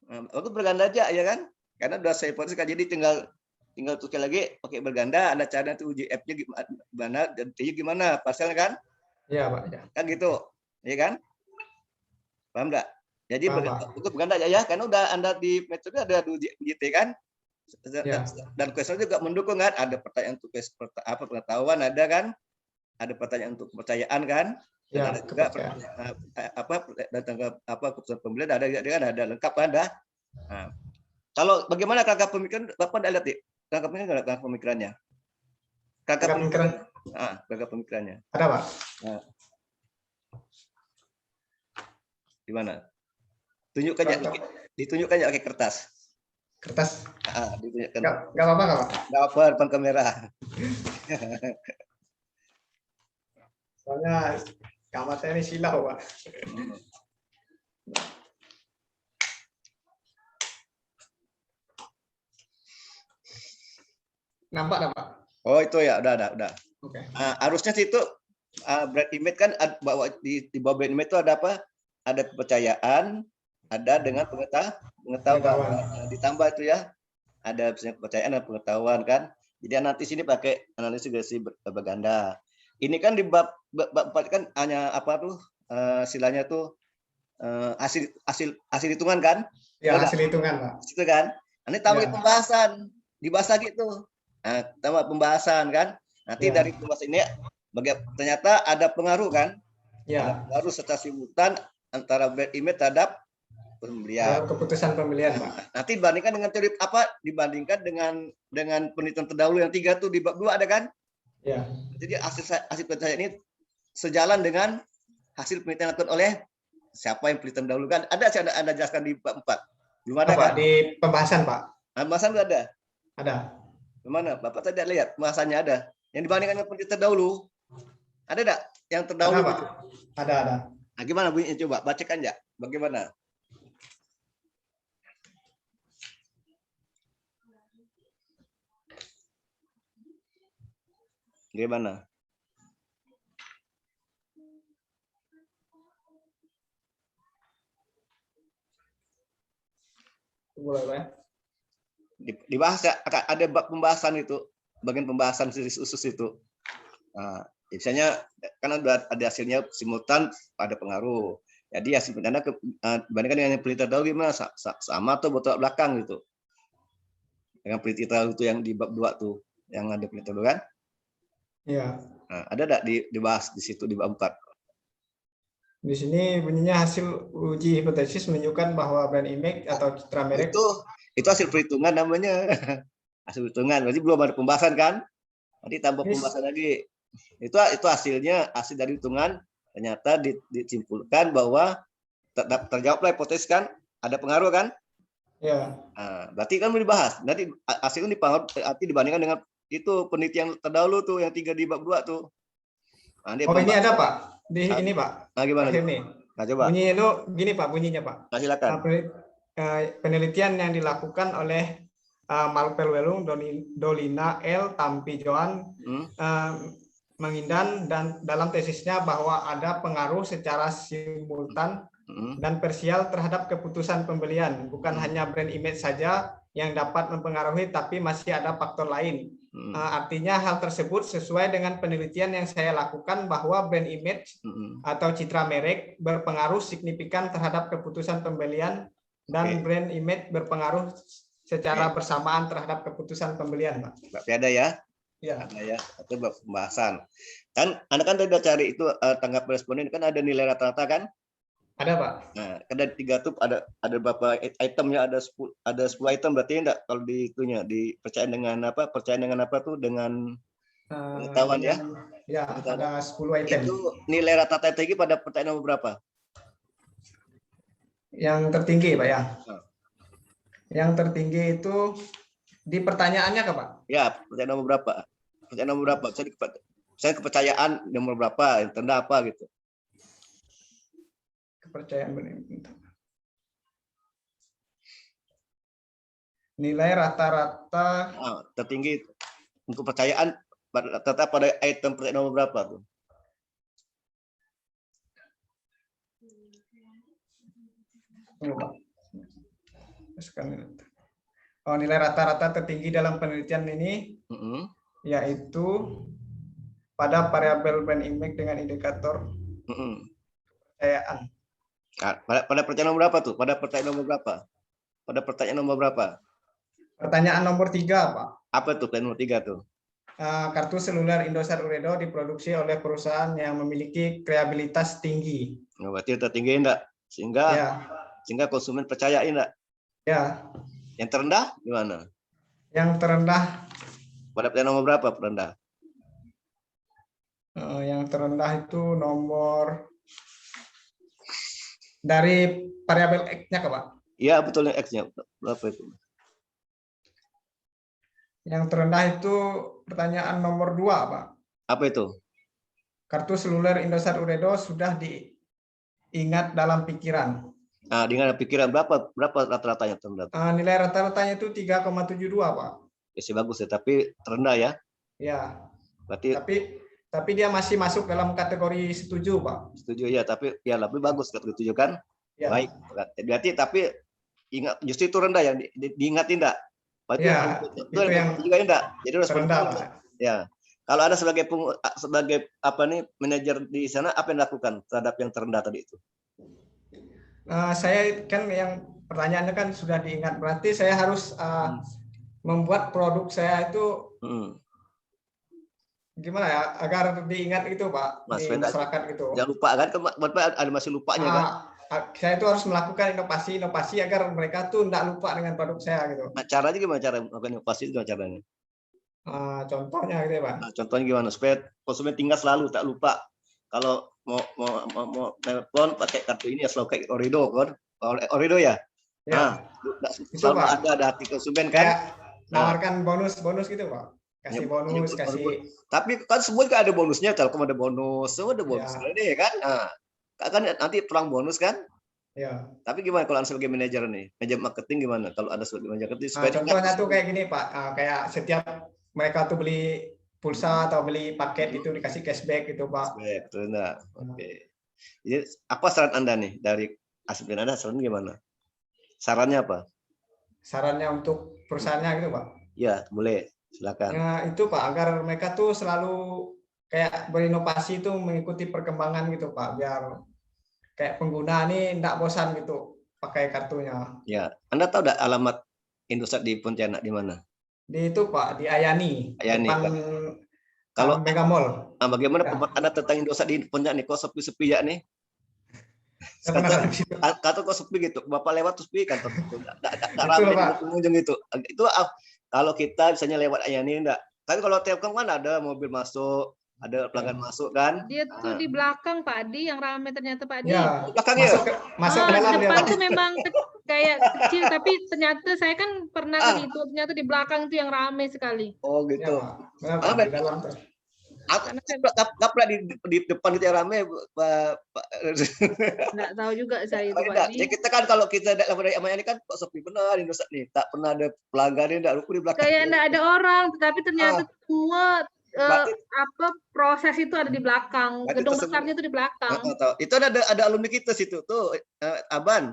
Nah, aku berganda aja ya kan? Karena udah saya posisikan, jadi tinggal tulis lagi pakai berganda, ada cara tuh uji F-nya gimana dan T-nya gimana, pasalnya kan? Iya, Pak. Ya. Kan gitu. Ya kan? Paham enggak? Jadi Paham, untuk berganda aja ya, karena udah Anda di metode ada uji T kan? Ya. Dan kuesioner juga mendukung kan? Ada pertanyaan untuk pengetahuan ada kan? Ada pertanyaan untuk kepercayaan kan? Dan Ya, ada juga keputusan pembelian ada lengkap kan ada. Nah, kalau bagaimana kerangka pemikiran Bapak enggak lihat kerangka pemikirannya? Kerangka pemikirannya. Ada, Pak. Nah. Di mana? Tunjukkan ya, ditunjukkan ya pakai kertas. Kertas. Ditunjukkan. Enggak apa-apa, Pak. Enggak apa, depan kamera. Soalnya kamar saya ini silau, Pak. Nampak, Pak? Oh, itu ya, udah. Oke. Harusnya situ brand image kan di bawah brand image itu ada apa? Ada kepercayaan, ada dengan pengetahuan. Ditambah itu ya, ada kepercayaan dan pengetahuan kan. Jadi nanti sini pakai analisis regresi berganda. Ini kan di bab 4 kan hanya apa tuh istilahnya tuh hasil hitungan kan? Ya, hasil hitungan, Pak. Itu kan. Ini tambah Ya. pembahasan, dibahas lagi tuh. Nah, tambah pembahasan kan. Nanti Ya. dari pembahasan ini ternyata ada pengaruh kan? Ya. Ada pengaruh secara simultan antara brand image terhadap pembelian. Keputusan pembelian, Pak. Nanti dibandingkan dengan teori apa? Dibandingkan dengan penelitian terdahulu yang 3 tuh di bab 2 ada kan? Ya. Jadi hasil penelitian ini sejalan dengan hasil penelitian dilakukan oleh siapa yang penelitian dahulu kan? Ada sih Anda jelaskan di bab 4. Belum ada kan? Di pembahasan, Pak. Pembahasan itu ada. Ada. Gimana? Bapak tidak lihat pembahasannya ada. Yang dibandingkan dengan penelitian terdahulu. Ada enggak? Yang terdahulu Ada, Pak. itu. Ada. Nah, gimana bunyinya coba bacakan ya? Bagaimana? Gimana? Boleh, Pak. Dibahas ya, ada bab pembahasan itu, bagian pembahasan khusus itu. Nah, biasanya kan ada hasilnya simultan pada pengaruh. Jadi hasil penelitian dibandingkan dengan yang penelitian dahulu gimana? Sama atau bertolak belakang gitu. Dengan penelitian dahulu itu yang di bab 2 tuh, yang ada penelitian dahulu kan? Iya. Nah, ada enggak dibahas di situ di bab 4? Di sini bunyinya hasil uji hipotesis menunjukkan bahwa brand image atau citra merek Itu hasil perhitungan namanya. Hasil perhitungan. Berarti belum ada pembahasan kan? Nanti tambah pembahasan lagi. Itu hasilnya, hasil dari hitungan ternyata disimpulkan bahwa terjawablah hipotesis kan? Ada pengaruh kan? ya. Nah, berarti kan mau dibahas. Nanti hasilnya arti dibandingkan dengan itu penelitian terdahulu tuh yang 3 di bab 2 tuh. Nah, Oh, ini ada, Pak. Di ini, Pak. Nah, gimana? Akhir nih. Nah, coba. Bunyinya itu gini, Pak, bunyinya, Pak. Nah, silakan. Penelitian yang dilakukan oleh Malpel Welung, Dolina L, Tampi Joan, Mengindan dan dalam tesisnya bahwa ada pengaruh secara simultan dan parsial terhadap keputusan pembelian. Bukan hanya brand image saja yang dapat mempengaruhi, tapi masih ada faktor lain Artinya hal tersebut sesuai dengan penelitian yang saya lakukan bahwa brand image atau citra merek berpengaruh signifikan terhadap keputusan pembelian dan brand image berpengaruh secara bersamaan terhadap keputusan pembelian, Pak. Berarti ada ya? Ya. Ada ya. Itu pembahasan. Kan Anda kan udah cari itu tanggap responden kan ada nilai rata-rata kan? Ada, Pak. Nah, ada 3 tuh ada berapa itemnya, ada 10 item berarti enggak kalau di itunya dipercaya dengan apa? Percaya dengan apa tuh dengan pengetahuan ya? Ya, ada 10 item. Itu nilai rata-rata tinggi pada pertanyaan nomor berapa? Yang tertinggi, Pak ya. Nah. Yang tertinggi itu di pertanyaannya, Pak? Ya, pertanyaan nomor berapa? Pertanyaan nomor berapa? Saya kepercayaan nomor berapa? Yang terendah apa gitu? Kepercayaan benar. Nilai rata-rata tertinggi untuk percayaan tetap pada item pertanyaan nomor berapa tuh? Nilai rata-rata tertinggi dalam penelitian ini yaitu pada variabel brand image dengan indikator kepercayaan. Pada pertanyaan nomor berapa tuh? Pada pertanyaan nomor berapa? Pada pertanyaan nomor berapa? Pertanyaan nomor 3, Pak. Apa tuh pertanyaan nomor 3 tuh? Kartu seluler Indosat Uredo diproduksi oleh perusahaan yang memiliki reliabilitas tinggi. Nah, berarti tertinggi enggak? Sehingga konsumen percaya enggak? Ya. Yang terendah gimana? Yang terendah pada pertanyaan nomor berapa terendah? Yang terendah itu nomor dari variabel X-nya, Pak? Iya, betul, yang X-nya. Berapa itu? Yang terendah itu pertanyaan nomor 2, Pak. Apa itu? Kartu seluler Indosat Uredo sudah diingat dalam pikiran. Nah, dengan pikiran berapa rata-ratanya terendah? Nilai rata-ratanya itu 3,72, Pak. Ya sih bagus ya, tapi terendah ya? Ya. Berarti tapi dia masih masuk dalam kategori setuju, Pak. Setuju ya, tapi ya lebih bagus kategori setuju kan? Ya. Baik. Berarti tapi ingat justru itu rendah yang diingatin enggak? Berarti ya, itu yang juga enggak. Jadi harus rendah, Pak. Ya. Kalau ada sebagai apa nih manajer di sana, apa yang dilakukan terhadap yang terendah tadi itu? Saya kan yang pertanyaannya kan sudah diingat, berarti saya harus membuat produk saya itu gimana ya agar diingat itu, Pak, Mas, di masyarakat gitu. Jangan lupa kan, ada masih lupanya kan? Saya itu harus melakukan inovasi agar mereka tuh tidak lupa dengan produk saya gitu. Nah, caranya gimana cara melakukan inovasi itu caranya? Contohnya gitu ya, Pak. Nah, contohnya gimana supaya konsumen tinggal selalu tak lupa kalau mau telepon pakai kartu ini ya selalu kayak Orido kan? Orido ya. Ya. Nah, selalu Pak. ada hati konsumen kan? Nawarkan bonus kasih bonus, kasih. Tapi kan semua kan ada bonusnya, Telkom ada bonus, semua ada bonus ini kan. Nah, kan nanti pulang bonus kan? Ya. Tapi gimana kalau Anda sebagai manajer nih, manajer marketing gimana? Kalau Anda sebagai manajer marketing contohnya tuh kayak gini, Pak. Kayak setiap mereka tuh beli pulsa atau beli paket itu dikasih cashback gitu, Pak. Cashback, betul enggak? Oke. Jadi apa saran Anda nih dari asisten Anda? Saran gimana? Sarannya apa? Sarannya untuk perusahaannya gitu, Pak? Ya, boleh. Silakan. Nah, itu Pak, agar mereka tuh selalu kayak berinovasi itu mengikuti perkembangan gitu, Pak, biar kayak pengguna ini enggak bosan gitu pakai kartunya. Ya, Anda tahu enggak alamat Indosat di Pontianak di mana? Di itu, Pak, di Ayani. Ayani. Depan kalau Mega Mall. Bagaimana Anda tentang Indosat di Pontianak nih? Kok sepi-sepi ya nih? Kata kok sepi gitu, Bapak lewat terus pergi kantor itu, nggak ramai pengunjung itu. Itu kalau kita misalnya lewat Ayani enggak. Tapi kalau Telkom kan ada mobil masuk, ada pelanggan masuk kan. Dia tuh di belakang Pak Adi yang ramai ternyata Pak Adi. Ya, belakang ya. Masuk ke dalam depan tuh memang kayak kecil, tapi ternyata saya kan pernah ke situ, ternyata di belakang tuh yang ramai sekali. Oh gitu. Ya, di dalam tuh. Nggak pernah di depan itu yang ramai, Pak. Nggak tahu juga saya itu, Pak. Ya kita kan kalau kita dari Amaya ini kan kok sepi benar Indosat nih, tak pernah ada pelanggan enggak ruku di belakang. Kayak enggak ada orang, tetapi ternyata semua proses itu ada di belakang. Gedung besarnya itu di belakang. Itu ada alumni kita situ tuh, Aban.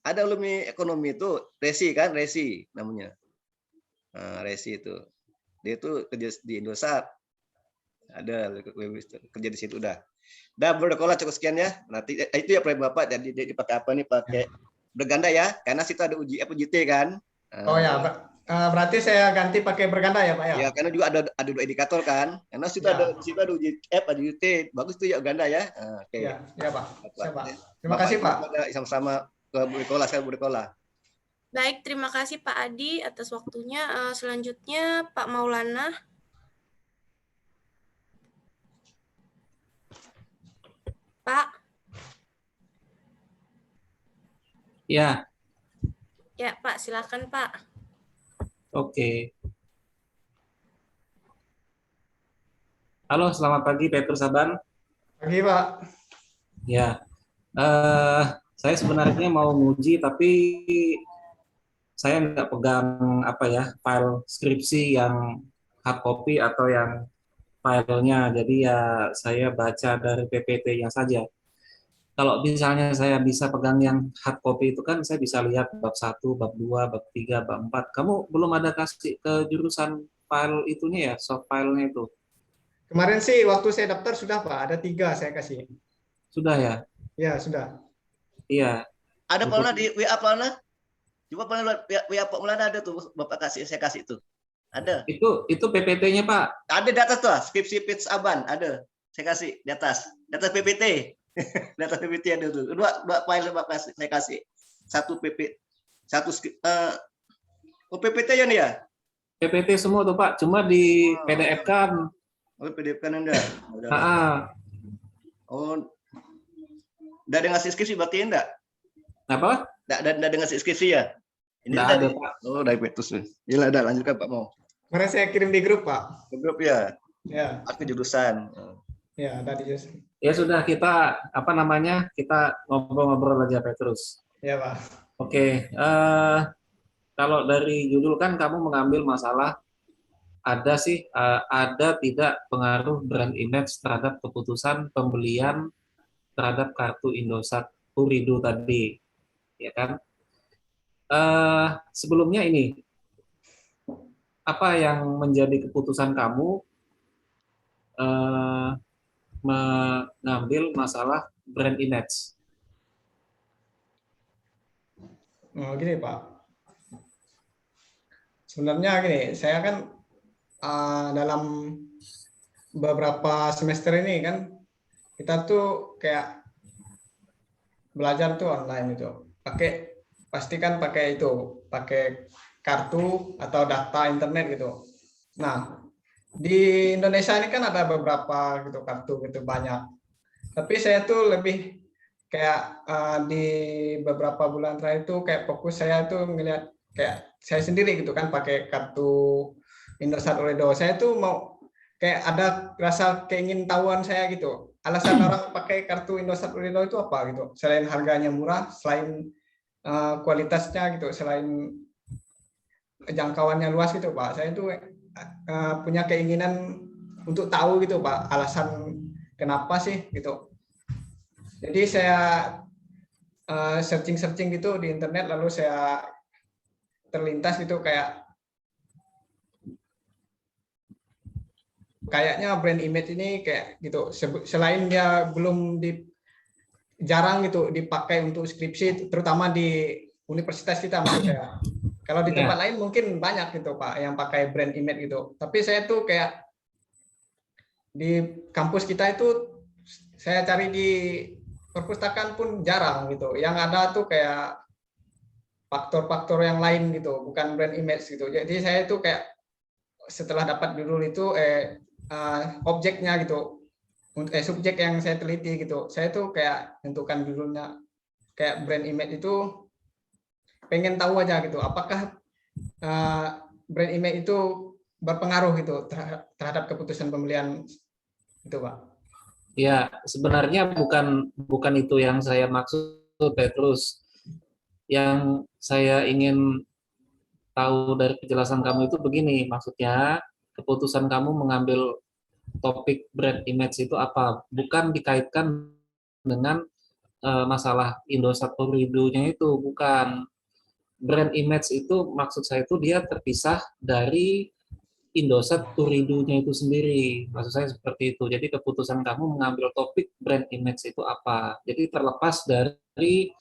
Ada alumni ekonomi itu, Resi kan, Resi namanya. Resi itu. Dia itu kerja di Indosat. Ada kerja di situ udah. Dah berdekola cukup sekian ya. Nanti itu ya proyek Bapak. Jadi dia dipakai apa nih? Pakai berganda ya. Karena situ ada UJT kan. Oh ya, berarti saya ganti pakai berganda ya Pak ya? Ya, karena juga ada 2 indikator kan. Karena situ Ya. ada di situ ada UJF, ada UT. Bagus tuh ya ganda ya. Oke. Ya, ya Pak. Siap, Pak. Terima Bapak kasih Pak. Sama-sama ke Budekola, saya Budekola. Baik, terima kasih Pak Adi atas waktunya. Selanjutnya Pak Maulana. Pak. Ya, Ya Pak, silakan Pak. oke. Halo, selamat pagi Petrus Saban. Pagi Pak. Ya, saya sebenarnya mau nguji tapi saya nggak pegang apa ya file skripsi yang hard copy atau yang filenya. Jadi ya saya baca dari PPT-nya saja. Kalau misalnya saya bisa pegang yang hard copy itu kan saya bisa lihat bab 1, bab 2, bab 3, bab 4. Kamu belum ada kasih ke jurusan file itunya ya, soft filenya itu? Kemarin sih waktu saya daftar sudah Pak, ada 3 saya kasih. Sudah ya? Ya sudah. Iya. Ada Pak Maulana di WA Pak Maulana? Coba Pak Maulana WA Pak Maulana ada tuh Bapak saya kasih itu. Ada. Itu PPT-nya Pak. Ada di atas tuh, skripsi pitch Aban ada. Saya kasih di atas. Di atas PPT. Di atas PPT ada tuh. Dua file saya kasih. Satu PPT ya nih ya? PPT semua tuh Pak, cuma di PDF kan. Oh, PDF kan enggak? Oh, udah ada ngasih skripsi berarti enggak? Apa? Udah ada ngasih skripsi ya? Ini Nggak tadi. ada Pak. Oh, dari Petrus. Ya udah lanjutkan Pak Mau. Kemarin saya kirim di grup Pak. Ke grup ya. Ya, Aku jurusan. ya ada di Ya sudah kita kita ngobrol-ngobrol aja Petrus. Ya Pak. Oke, kalau dari judul kan kamu mengambil masalah ada tidak pengaruh brand image terhadap keputusan pembelian terhadap kartu Indosat Uridu tadi, ya kan? Sebelumnya ini apa yang menjadi keputusan kamu mengambil masalah brand image? Oh, gini Pak. Sebenarnya gini, saya kan dalam beberapa semester ini kan kita tuh kayak belajar tuh online itu. Pastikan pakai kartu atau data internet gitu. Nah, di Indonesia ini kan ada beberapa gitu kartu gitu banyak. Tapi saya tuh lebih kayak di beberapa bulan terakhir itu kayak fokus saya tuh ngeliat kayak saya sendiri gitu kan pakai kartu Indosat Ooredoo. Saya tuh mau kayak ada rasa keingintahuan saya gitu. Alasan orang pakai kartu Indosat Ooredoo itu apa gitu? Selain harganya murah, selain kualitasnya gitu, selain jangkauannya luas gitu Pak. Saya itu punya keinginan untuk tahu gitu Pak, alasan kenapa sih gitu. Jadi saya searching gitu di internet, lalu saya terlintas gitu kayaknya brand image ini kayak gitu. Selain dia belum jarang gitu dipakai untuk skripsi, terutama di universitas kita maksud saya. Kalau di tempat lain mungkin banyak gitu Pak yang pakai brand image gitu. Tapi saya tuh kayak di kampus kita itu saya cari di perpustakaan pun jarang gitu. Yang ada tuh kayak faktor-faktor yang lain gitu, bukan brand image gitu. Jadi saya tuh kayak setelah dapat judul itu objeknya gitu. Subjek yang saya teliti gitu, saya tuh kayak tentukan judulnya kayak brand image itu pengen tahu aja gitu, apakah brand image itu berpengaruh gitu terhadap keputusan pembelian itu Pak. Ya sebenarnya bukan itu yang saya maksud Petrus. Yang saya ingin tahu dari penjelasan kamu itu begini, maksudnya keputusan kamu mengambil topik brand image itu apa? Bukan dikaitkan dengan masalah Indosat Ooredoo-nya itu, bukan. Brand image itu maksud saya itu dia terpisah dari Indosat Uridu-nya itu sendiri. Maksud saya seperti itu. Jadi keputusan kamu mengambil topik brand image itu apa. Jadi terlepas dari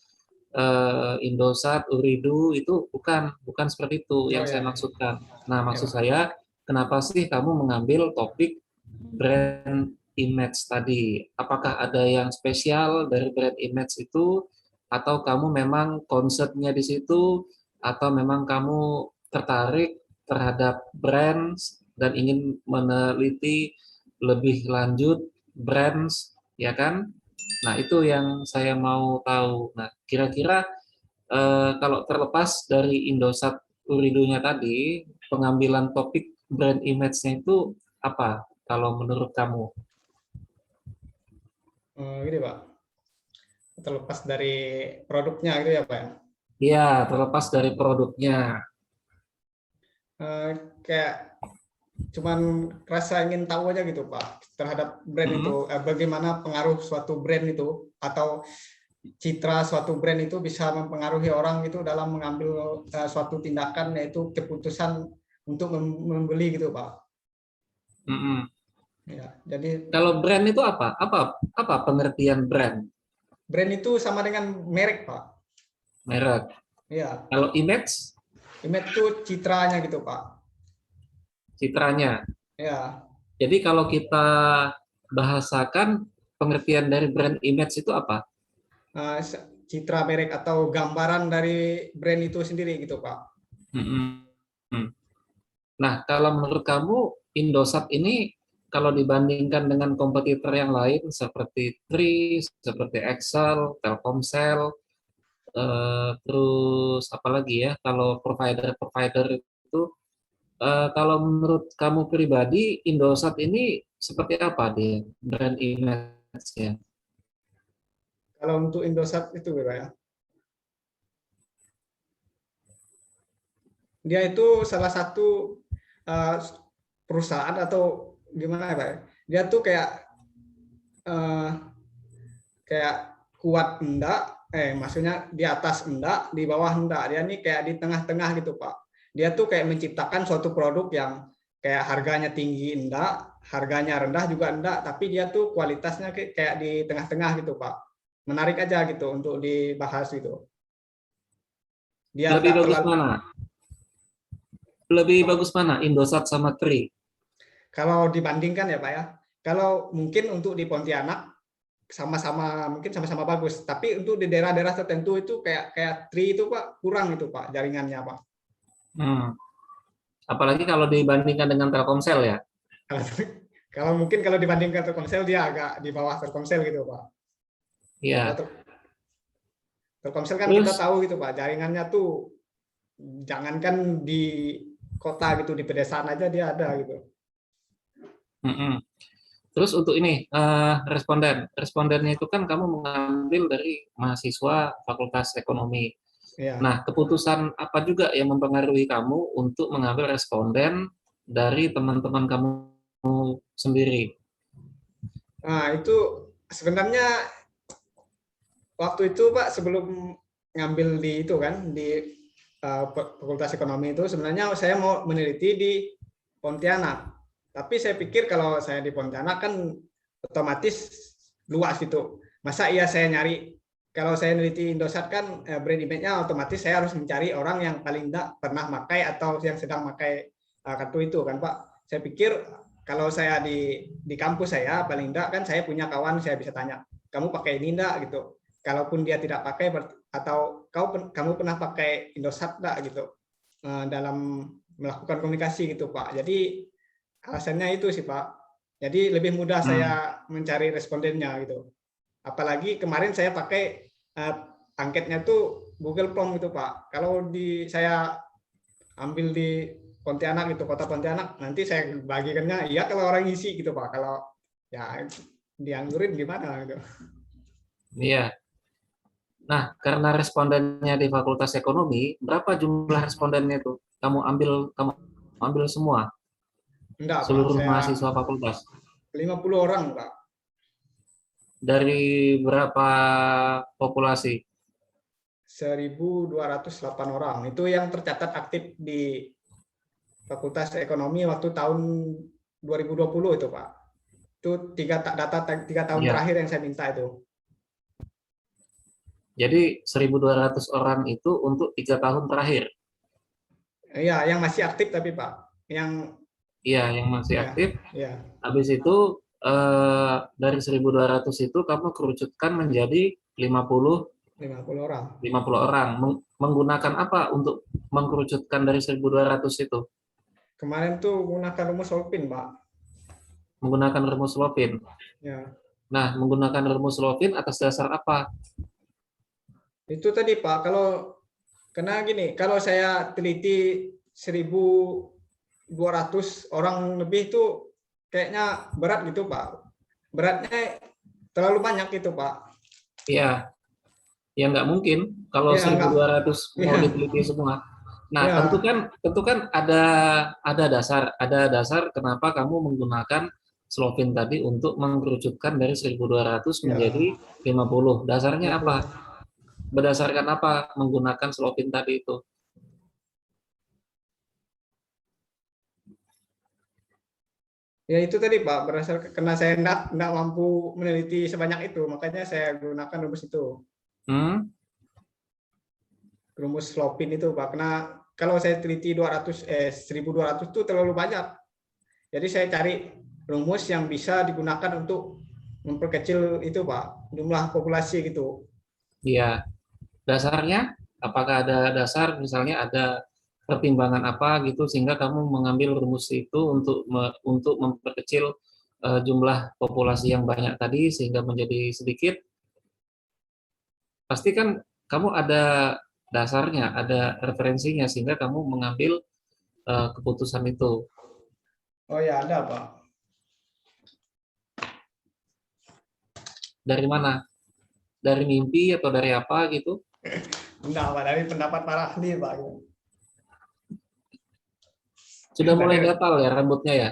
Indosat, Uridu itu bukan seperti itu Oh yang saya ya, maksudkan. Nah, ya maksud Pak. saya kenapa sih kamu mengambil topik brand image tadi? Apakah ada yang spesial dari brand image itu atau kamu memang konsepnya di situ atau memang kamu tertarik terhadap brands dan ingin meneliti lebih lanjut brands, ya kan? Nah, itu yang saya mau tahu. Nah, kira-kira kalau terlepas dari Indosat Uridunya tadi, pengambilan topik brand image-nya itu apa kalau menurut kamu? Gini Pak, terlepas dari produknya gitu ya Pak ya. Iya, terlepas dari produknya. Kayak cuman rasa ingin tahu aja gitu Pak terhadap brand itu, bagaimana pengaruh suatu brand itu atau citra suatu brand itu bisa mempengaruhi orang itu dalam mengambil suatu tindakan, yaitu keputusan untuk membeli gitu Pak. Mm-mm. Ya, jadi Kalau brand itu apa? Apa pengertian brand? brand itu sama dengan merek Pak. Merek. Ya, Kalau image, image itu citranya gitu Pak. citranya. Ya, Jadi kalau kita bahasakan pengertian dari brand image itu apa? eh, citra merek atau gambaran dari brand itu sendiri gitu Pak. Mm-mm. Nah, kalau menurut kamu Indosat ini kalau dibandingkan dengan kompetitor yang lain seperti Tri, seperti Excel, Telkomsel, terus apalagi ya kalau provider-provider itu, kalau menurut kamu pribadi Indosat ini seperti apa dia brand image-nya? Kalau untuk Indosat itu Pak ya, dia itu salah satu uh, perusahaan atau gimana ya Pak ya? Dia tuh uh, kayak kuat enggak, maksudnya di atas enggak, di bawah enggak. Dia nih kayak di tengah-tengah gitu Pak. Dia tuh kayak menciptakan suatu produk yang kayak harganya tinggi enggak, harganya rendah juga enggak, tapi dia tuh kualitasnya kayak di tengah-tengah gitu Pak. Menarik aja gitu untuk dibahas gitu. Dia Lebih enggak bagus terlalu. mana? Lebih bagus mana Indosat sama Tri? Kalau dibandingkan ya Pak ya, kalau mungkin untuk di Pontianak sama-sama mungkin sama-sama bagus, tapi untuk di daerah-daerah tertentu itu kayak Tri itu Pak kurang itu Pak jaringannya Pak. Hmm. Apalagi kalau dibandingkan dengan Telkomsel ya. Kalau kalau mungkin kalau dibandingkan Telkomsel dia agak di bawah Telkomsel gitu Pak. Kalau Iya. Telkomsel kan kita Terus, tahu gitu Pak, jaringannya tuh jangankan di kota gitu, di pedesaan aja dia ada gitu. mm-mm. Terus untuk ini respondennya itu kan kamu mengambil dari mahasiswa Fakultas Ekonomi. Ya. Nah, keputusan apa juga yang mempengaruhi kamu untuk mengambil responden dari teman-teman kamu sendiri? Nah, itu sebenarnya waktu itu Pak sebelum ngambil di itu kan di Fakultas Ekonomi itu sebenarnya saya mau meneliti di Pontianak. Tapi saya pikir kalau saya di Pontianak kan otomatis luas gitu. Masa iya saya nyari, kalau saya meneliti Indosat kan brand image-nya otomatis saya harus mencari orang yang paling tidak pernah pakai atau yang sedang pakai kartu itu kan Pak. Saya pikir kalau saya di kampus saya paling tidak kan saya punya kawan, saya bisa tanya, kamu pakai ini enggak gitu. Kalaupun dia tidak pakai atau kamu pernah pakai Indosat enggak gitu dalam melakukan komunikasi gitu Pak. Jadi alasannya itu sih Pak. Jadi lebih mudah saya mencari respondennya gitu. Apalagi kemarin saya pakai angketnya tuh Google Form gitu Pak. Kalau saya ambil di Pontianak gitu, kota Pontianak, nanti saya bagikannya iya kalau orang isi gitu Pak. Kalau ya dianggurin gimana gitu. Iya. Nah, karena respondennya di Fakultas Ekonomi, berapa jumlah respondennya itu? Kamu ambil semua Enggak Pak, seluruh saya mahasiswa fakultas. 50 orang Pak. Dari berapa populasi? 1.208 orang. Itu yang tercatat aktif di Fakultas Ekonomi waktu tahun 2020 itu Pak. Itu data 3 tahun Iya. terakhir yang saya minta itu. Jadi 1.200 orang itu untuk 3 tahun terakhir. Iya, yang masih aktif tapi Pak. Yang Iya, yang masih ya, aktif. ya, Habis itu dari 1.200 itu kamu kerucutkan menjadi 50 50 orang. orang. Menggunakan apa untuk mengkerucutkan dari 1.200 itu? Kemarin tuh menggunakan rumus Solvin, Pak. Menggunakan rumus Lovin. Ya. Nah, menggunakan rumus Lovin atas dasar apa? Itu tadi Pak, kalau karena gini, kalau saya teliti 1.200 orang lebih itu kayaknya berat gitu Pak. Beratnya terlalu banyak gitu Pak. Iya, ya nggak mungkin kalau Ya, enggak. 1.200 mau Ya. diteliti semua. Nah, Ya. tentu kan ada dasar kenapa kamu menggunakan Slovin tadi untuk mengkerucutkan dari 1.200 Ya. menjadi 50. Dasarnya Betul. apa? Berdasarkan apa menggunakan Slovin tadi itu? Ya itu tadi Pak, berdasarkan karena saya enggak mampu meneliti sebanyak itu, makanya saya gunakan rumus itu. Rumus Slovin itu Pak, karena kalau saya teliti 1.200 itu terlalu banyak. Jadi saya cari rumus yang bisa digunakan untuk memperkecil itu Pak, jumlah populasi gitu. Iya. Dasarnya apakah ada dasar misalnya ada pertimbangan apa gitu sehingga kamu mengambil rumus itu untuk memperkecil jumlah populasi yang banyak tadi sehingga menjadi sedikit? Pasti kan kamu ada dasarnya, ada referensinya sehingga kamu mengambil keputusan itu. Oh ya ada Pak. Dari mana? Dari mimpi atau dari apa gitu? Enggak Pak, dari pendapat para ahli Pak. Sudah mulai gatal ya rambutnya ya?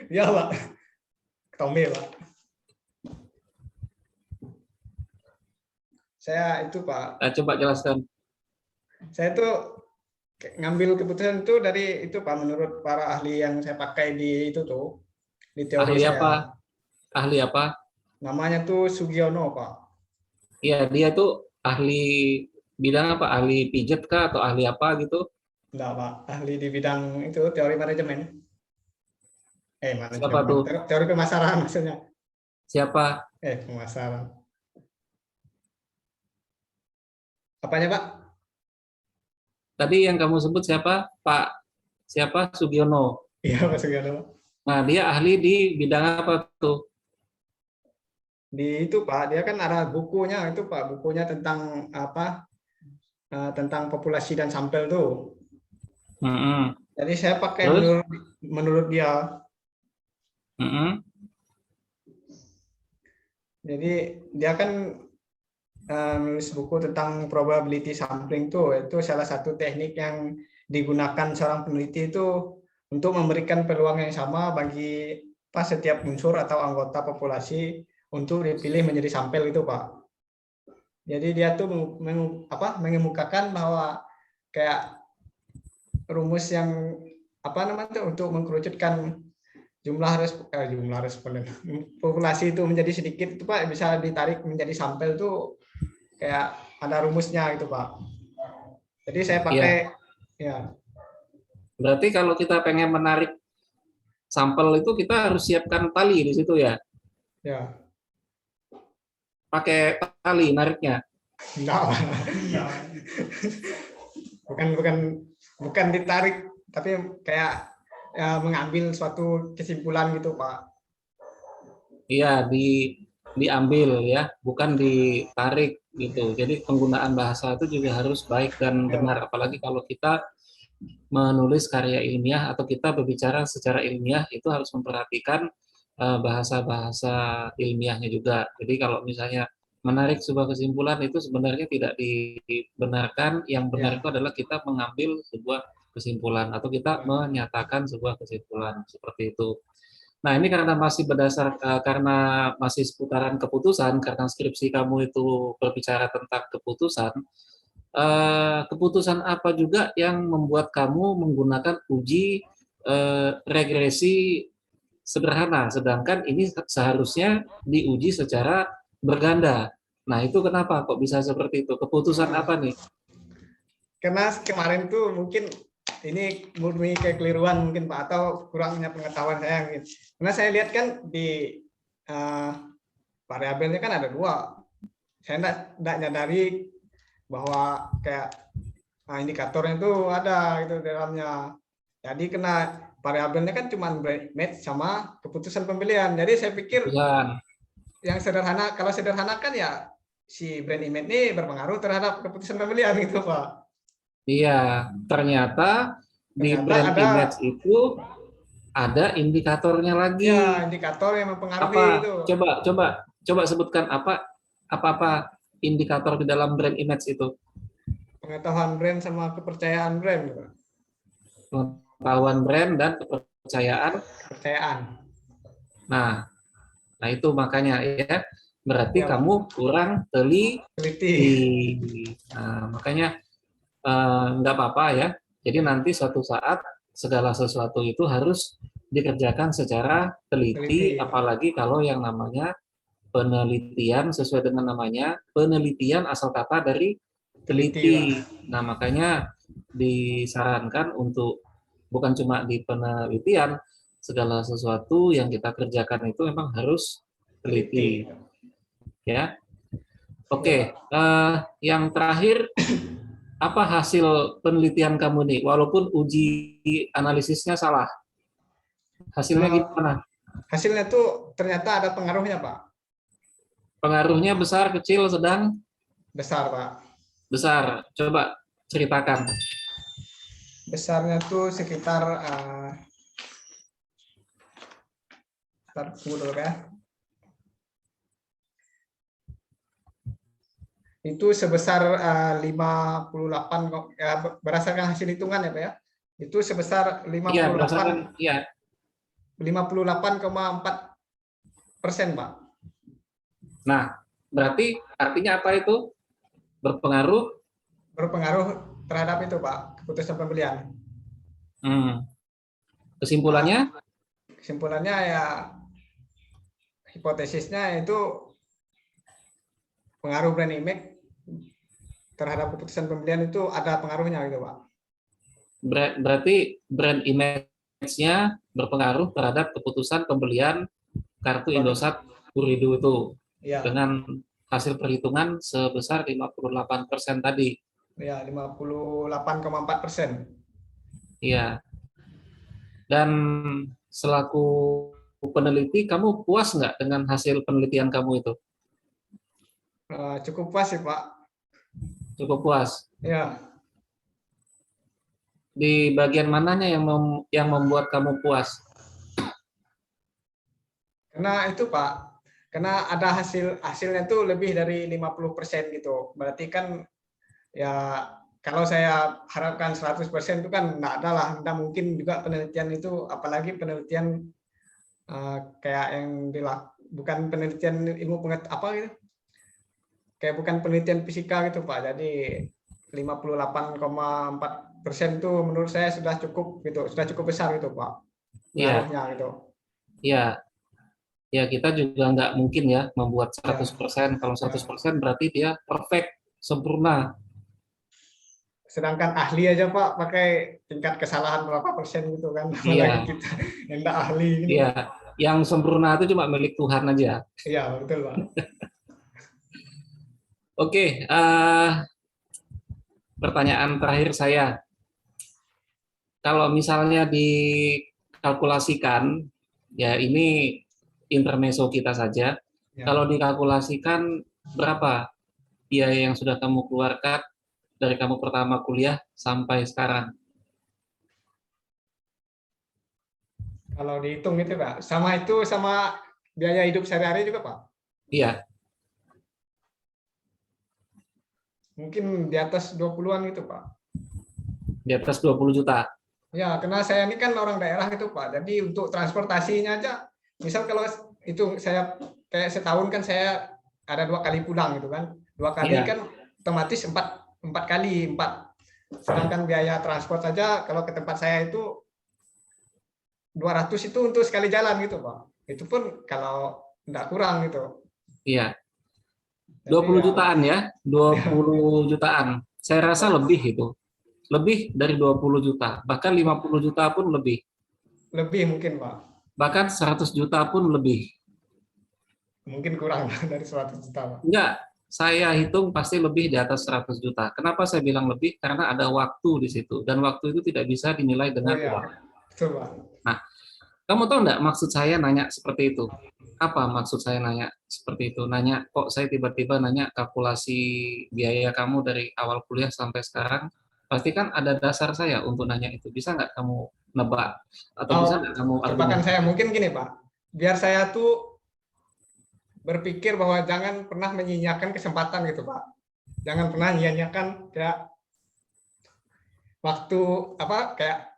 Ya Pak, Tommy Pak. Saya itu Pak. Coba jelaskan. Saya tuh ngambil keputusan itu dari itu Pak, menurut para ahli yang saya pakai di itu tuh, di teori Ahli saya. apa? Ahli apa? Namanya tuh Sugiono Pak. Iya, dia tuh ahli bidang apa? Ahli pijet kah atau ahli apa gitu? Enggak Pak, ahli di bidang itu teori manajemen. Siapa Manajemen. tuh? Teori pemasaran maksudnya. Siapa? Pemasaran. Apanya Pak? Tadi yang kamu sebut siapa? Pak siapa? Sugiono. Iya Pak Sugiono. Nah, dia ahli di bidang apa tuh? Di itu Pak, dia kan ada bukunya itu Pak, bukunya tentang apa? Tentang populasi dan sampel tuh. Jadi saya pakai menurut dia. Jadi dia kan menulis buku tentang probability sampling tuh, itu salah satu teknik yang digunakan seorang peneliti itu untuk memberikan peluang yang sama bagi setiap unsur atau anggota populasi untuk dipilih menjadi sampel itu Pak. Jadi dia tuh mengemukakan bahwa kayak rumus yang apa namanya tuh untuk mengkerucutkan jumlah responden populasi itu menjadi sedikit itu Pak, bisa ditarik menjadi sampel tuh kayak ada rumusnya gitu Pak. Jadi saya pakai ya. Berarti kalau kita pengen menarik sampel itu kita harus siapkan tali di situ ya? Ya. Pakai tali nariknya? Enggak. bukan ditarik, tapi kayak mengambil suatu kesimpulan gitu Pak. Iya, diambil ya, bukan ditarik gitu. Jadi penggunaan bahasa itu juga harus baik dan benar, apalagi kalau kita menulis karya ilmiah atau kita berbicara secara ilmiah itu harus memperhatikan bahasa-bahasa ilmiahnya juga. Jadi kalau misalnya menarik sebuah kesimpulan itu sebenarnya tidak dibenarkan, yang benar itu adalah kita mengambil sebuah kesimpulan atau kita menyatakan sebuah kesimpulan seperti itu. Nah, ini karena masih karena masih seputaran keputusan, karena skripsi kamu itu berbicara tentang keputusan, keputusan apa juga yang membuat kamu menggunakan uji regresi sederhana, sedangkan ini seharusnya diuji secara berganda. Nah, itu kenapa kok bisa seperti itu? Keputusan apa nih? Karena kemarin tuh mungkin ini murni kekeliruan mungkin Pak, atau kurangnya pengetahuan saya mungkin. Karena saya lihat kan di variabelnya kan ada 2. Saya enggak nyadari bahwa kayak indikatornya itu ada itu di dalamnya. Jadi kena variabelnya kan cuma brand image sama keputusan pembelian. Jadi saya pikir yang sederhana, kalau sederhana kan ya si brand image ini berpengaruh terhadap keputusan pembelian gitu Pak. Iya, ternyata di brand image itu ada indikatornya lagi. Ya, indikator yang mempengaruhi itu. Coba sebutkan apa indikator di dalam brand image itu. Pengetahuan brand sama kepercayaan brand, Pak. Pengetahuan brand dan kepercayaan. Nah itu makanya ya. Berarti kamu kurang teliti. Nah, makanya nggak apa-apa ya. Jadi nanti suatu saat segala sesuatu itu harus dikerjakan secara teliti, apalagi kalau yang namanya penelitian sesuai dengan namanya penelitian asal kata dari teliti. Nah, makanya disarankan untuk bukan cuma di penelitian, segala sesuatu yang kita kerjakan itu memang harus teliti. Ya. Oke, yang terakhir, apa hasil penelitian kamu nih? Walaupun uji analisisnya salah, hasilnya gimana? Hasilnya tuh ternyata ada pengaruhnya, Pak. Pengaruhnya besar, kecil, sedang? Besar, Pak. Besar. Coba ceritakan. Besarnya tuh sekitar itu sebesar 58 ya, berdasarkan hasil hitungan ya Pak ya. Itu sebesar 58,4%, Pak. Nah, berarti artinya apa itu? Berpengaruh terhadap itu Pak, keputusan pembelian. Kesimpulannya? Kesimpulannya ya hipotesisnya itu pengaruh brand image terhadap keputusan pembelian itu ada pengaruhnya gitu Pak. Berarti brand image-nya berpengaruh terhadap keputusan pembelian kartu Indosat Uridu itu ya. Dengan hasil perhitungan sebesar 58% tadi. Ya, 58,4%. Iya. Dan selaku peneliti, kamu puas nggak dengan hasil penelitian kamu itu? Cukup puas sih Pak. Cukup puas. Ya. Di bagian mananya yang membuat kamu puas? Karena itu Pak, karena ada hasilnya tuh lebih dari 50% gitu. Berarti kan ya kalau saya harapkan 100% itu kan enggak ada lah. Enggak mungkin juga penelitian itu, apalagi penelitian kayak yang bukan penelitian ilmu pengetahuan gitu. Kayak bukan penelitian fisika gitu Pak. Jadi 58,4% itu menurut saya sudah cukup gitu, sudah cukup besar gitu Pak. Pengaruhnya gitu. Iya. Ya kita juga nggak mungkin ya membuat 100%. Kalau 100% berarti dia perfect, sempurna. Sedangkan ahli aja Pak pakai tingkat kesalahan berapa persen gitu kan. Iya. Kita yang nggak ahli. Iya. Yang sempurna itu cuma milik Tuhan aja. Iya betul Pak. Oke, pertanyaan terakhir saya. Kalau misalnya dikalkulasikan, ya ini intermezzo kita saja. Ya. Kalau dikalkulasikan berapa biaya yang sudah kamu keluarkan dari kamu pertama kuliah sampai sekarang? Kalau dihitung itu Pak, sama biaya hidup sehari-hari juga Pak? Iya. Mungkin di atas 20-an gitu Pak. Di atas 20 juta? Ya, karena saya ini kan orang daerah gitu Pak. Jadi untuk transportasinya aja, misal kalau itu saya kayak setahun kan saya ada 2 kali pulang gitu kan. 2 kali kan otomatis 4 kali. Sedangkan biaya transport saja kalau ke tempat saya itu 200 itu untuk sekali jalan gitu, Pak. Itu pun kalau enggak kurang gitu. Iya, Jadi 20 ya, jutaan ya, 20 jutaan. Saya rasa lebih itu. Lebih dari 20 juta, bahkan 50 juta pun lebih. lebih mungkin, Pak. Bahkan 100 juta pun lebih. Mungkin kurang dari 100 juta, Pak. Enggak, saya hitung pasti lebih di atas 100 juta. Kenapa saya bilang lebih? Karena ada waktu di situ. Dan waktu itu tidak bisa dinilai Oh dengan ya, uang. betul, Pak. Nah, kamu tahu enggak maksud saya nanya seperti itu? Apa maksud saya nanya seperti itu? Nanya, kok saya tiba-tiba nanya kalkulasi biaya kamu dari awal kuliah sampai sekarang? Pasti kan ada dasar saya untuk nanya itu. Bisa nggak kamu nebak? Atau bisa nggak kamu Tebakan saya argumentasi? mungkin gini, Pak. Biar saya tuh berpikir bahwa jangan pernah menyia-nyiakan kesempatan gitu, Pak. Jangan pernah menyia-nyiakan kayak waktu kayak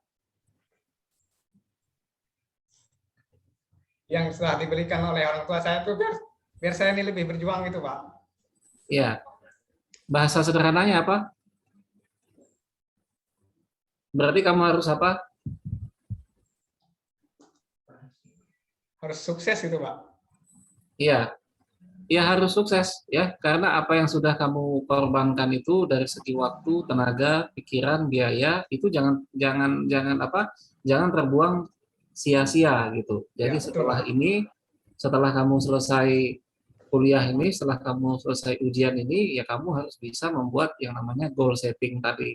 yang sudah diberikan oleh orang tua saya tuh biar saya ini lebih berjuang gitu, Pak. Iya. Bahasa sederhananya apa? Berarti kamu harus apa? Harus sukses gitu, Pak. Iya. Ya harus sukses ya, karena apa yang sudah kamu korbankan itu dari segi waktu, tenaga, pikiran, biaya itu jangan terbuang sia-sia gitu. Jadi Ya, betul, Pak. setelah kamu selesai kuliah ini, setelah kamu selesai ujian ini, ya kamu harus bisa membuat yang namanya goal setting tadi.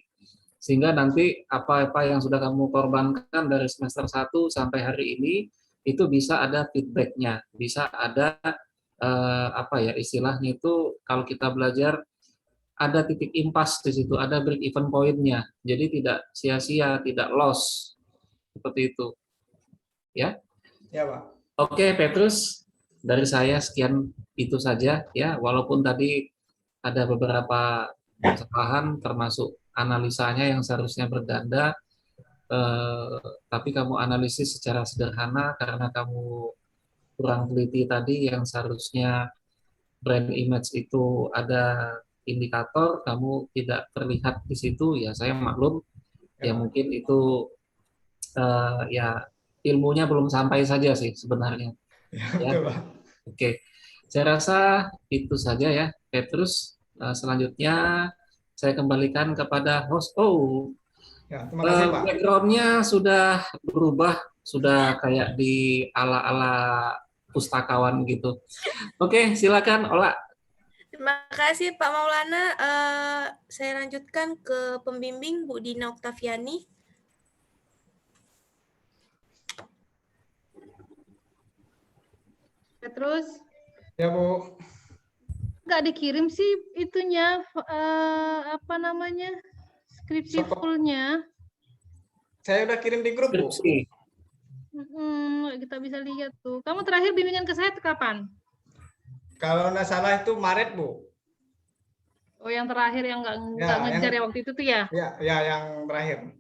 Sehingga nanti apa-apa yang sudah kamu korbankan dari semester 1 sampai hari ini itu bisa ada feedbacknya, bisa ada istilahnya itu kalau kita belajar ada titik impas di situ, ada break even point-nya. Jadi tidak sia-sia, tidak loss seperti itu. Ya. Ya, Pak. Oke, Petrus, dari saya sekian itu saja ya, walaupun tadi ada beberapa kesalahan termasuk analisanya yang seharusnya berganda, tapi kamu analisis secara sederhana karena kamu kurang teliti tadi yang seharusnya brand image itu ada indikator, kamu tidak terlihat di situ, ya saya maklum, ya mungkin itu ya ilmunya belum sampai saja sih sebenarnya. Ya, Ya, betul, Pak. oke. Saya rasa itu saja ya, Petrus. Selanjutnya saya kembalikan kepada host. Oh, Ya, terima kasih, Pak. background-nya sudah berubah, sudah kayak di ala-ala pustakawan gitu. Oke, silakan Ola. Terima kasih Pak Maulana. Saya lanjutkan ke pembimbing Bu Dina Oktaviani. Terus Ya, Bu. nggak dikirim sih itunya apa namanya skripsi fullnya. Saya udah kirim di grup, Bu. Skripsi. Kita bisa lihat tuh. Kamu terakhir bimbingan ke saya kapan? Kalau nggak salah itu Maret, Bu. Oh, yang terakhir yang nggak ngejar ya waktu itu tuh ya? Ya, yang terakhir.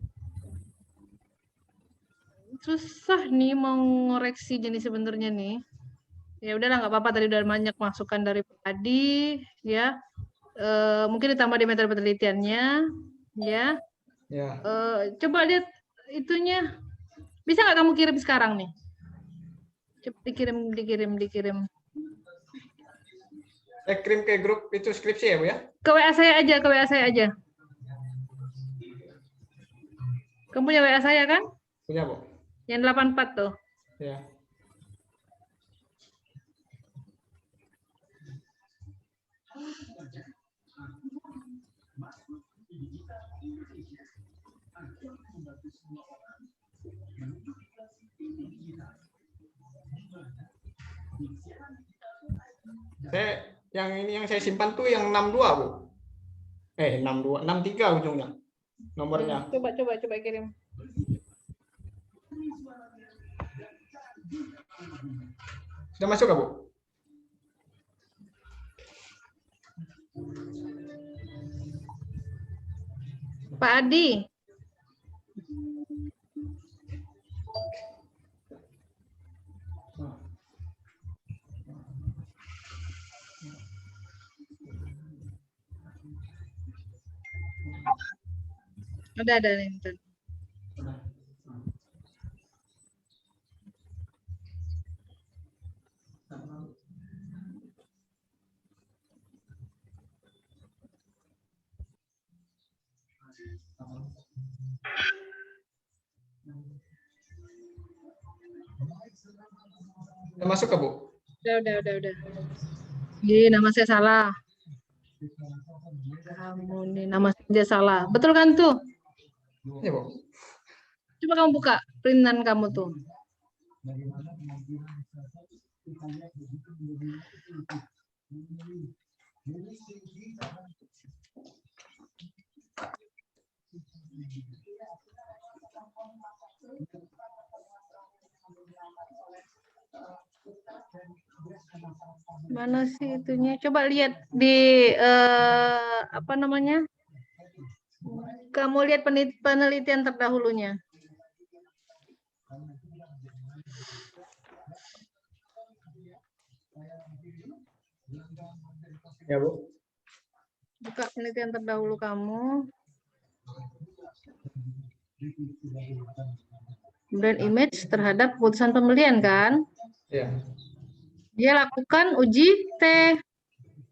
Susah nih mau ngoreksi jenis sebenarnya nih. Ya udahlah, nggak apa-apa, tadi udah banyak masukan dari tadi ya. Mungkin ditambah di metode penelitiannya ya. Ya. Coba lihat itunya. Bisa nggak kamu kirim sekarang nih? Coba dikirim. Saya kirim ke grup itu skripsi ya, Bu ya? Ke WA saya aja. Kamu punya WA saya kan? Punya, Bu. Yang 84 tuh. Ya. Yang saya simpan tuh yang 62, Bu. 62, 63 ujungnya. Nomornya. Coba kirim. Sudah masuk, Bu? Pak Adi. Ada nih. Udah masuk ke Bu? Udah. Jadi nama saya salah. Kamu nih nama saya salah. Betul kan tuh? Ya Bu. Coba kamu buka printan kamu tuh. Mana sih itunya? Coba lihat di apa namanya? Kamu lihat penelitian terdahulunya. Ya Bu. Buka penelitian terdahulu kamu. Brand image terhadap keputusan pembelian kan? Ya. Dia lakukan uji T,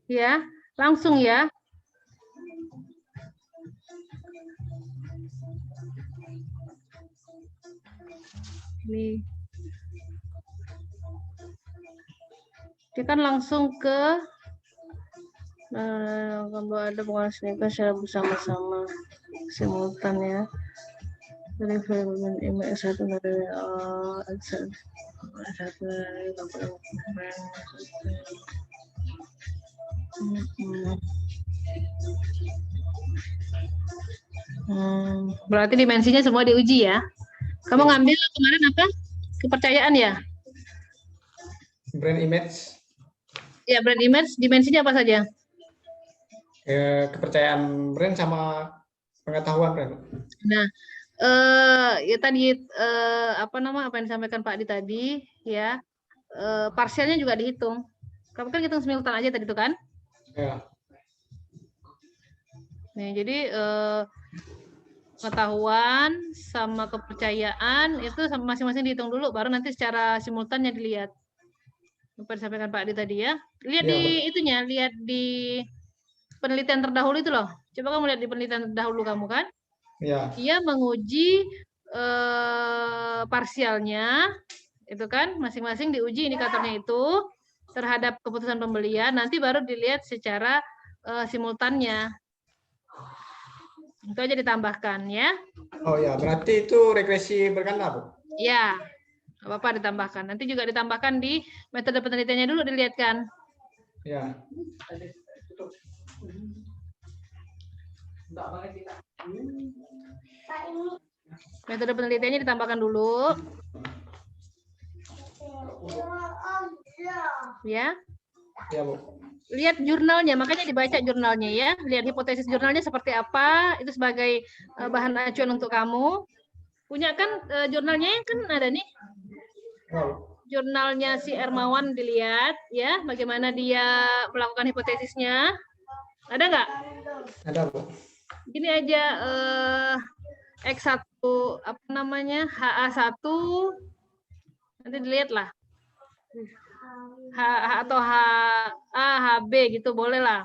ya, langsung ya. Nih. Dia kan langsung ke ada pengawas nikah secara bersama-sama simultan ya. Dari film email satu dari satu berarti dimensinya semua diuji ya. Kamu ngambil kemarin apa? Kepercayaan ya? Brand image. Ya, brand image dimensinya apa saja? Kepercayaan brand sama pengetahuan brand. Nah, ya tadi apa yang disampaikan Pak Adi tadi ya, parsialnya juga dihitung. Kamu kan hitung simultan aja tadi itu kan? Ya. Nih, jadi pengetahuan sama kepercayaan itu sama masing-masing dihitung dulu, baru nanti secara simultannya dilihat. Apa disampaikan Pak Adi tadi ya? Lihat Ya, di Pak. itunya, lihat di penelitian terdahulu itu loh. Coba kamu lihat di penelitian terdahulu kamu kan? Ya. Dia menguji parsialnya, itu kan masing-masing diuji indikatornya itu terhadap keputusan pembelian, nanti baru dilihat secara simultannya. Itu aja ditambahkan ya. Oh ya, berarti itu regresi berkala, Bu? Ya, apa-apa ditambahkan. Nanti juga ditambahkan di metode penelitiannya dulu dilihatkan. Ya. Metode penelitiannya ditambahkan dulu. Ya. Ya, Bu. Lihat jurnalnya, makanya dibaca jurnalnya ya. Lihat hipotesis jurnalnya seperti apa, itu sebagai bahan acuan untuk kamu. Punya kan jurnalnya kan ada nih. Oh. Jurnalnya si Ermawan dilihat ya, bagaimana dia melakukan hipotesisnya. Ada nggak? Ada, Bu. Gini aja X1 apa namanya? HA1 nanti dilihat lah. H atau HA, HB gitu boleh lah.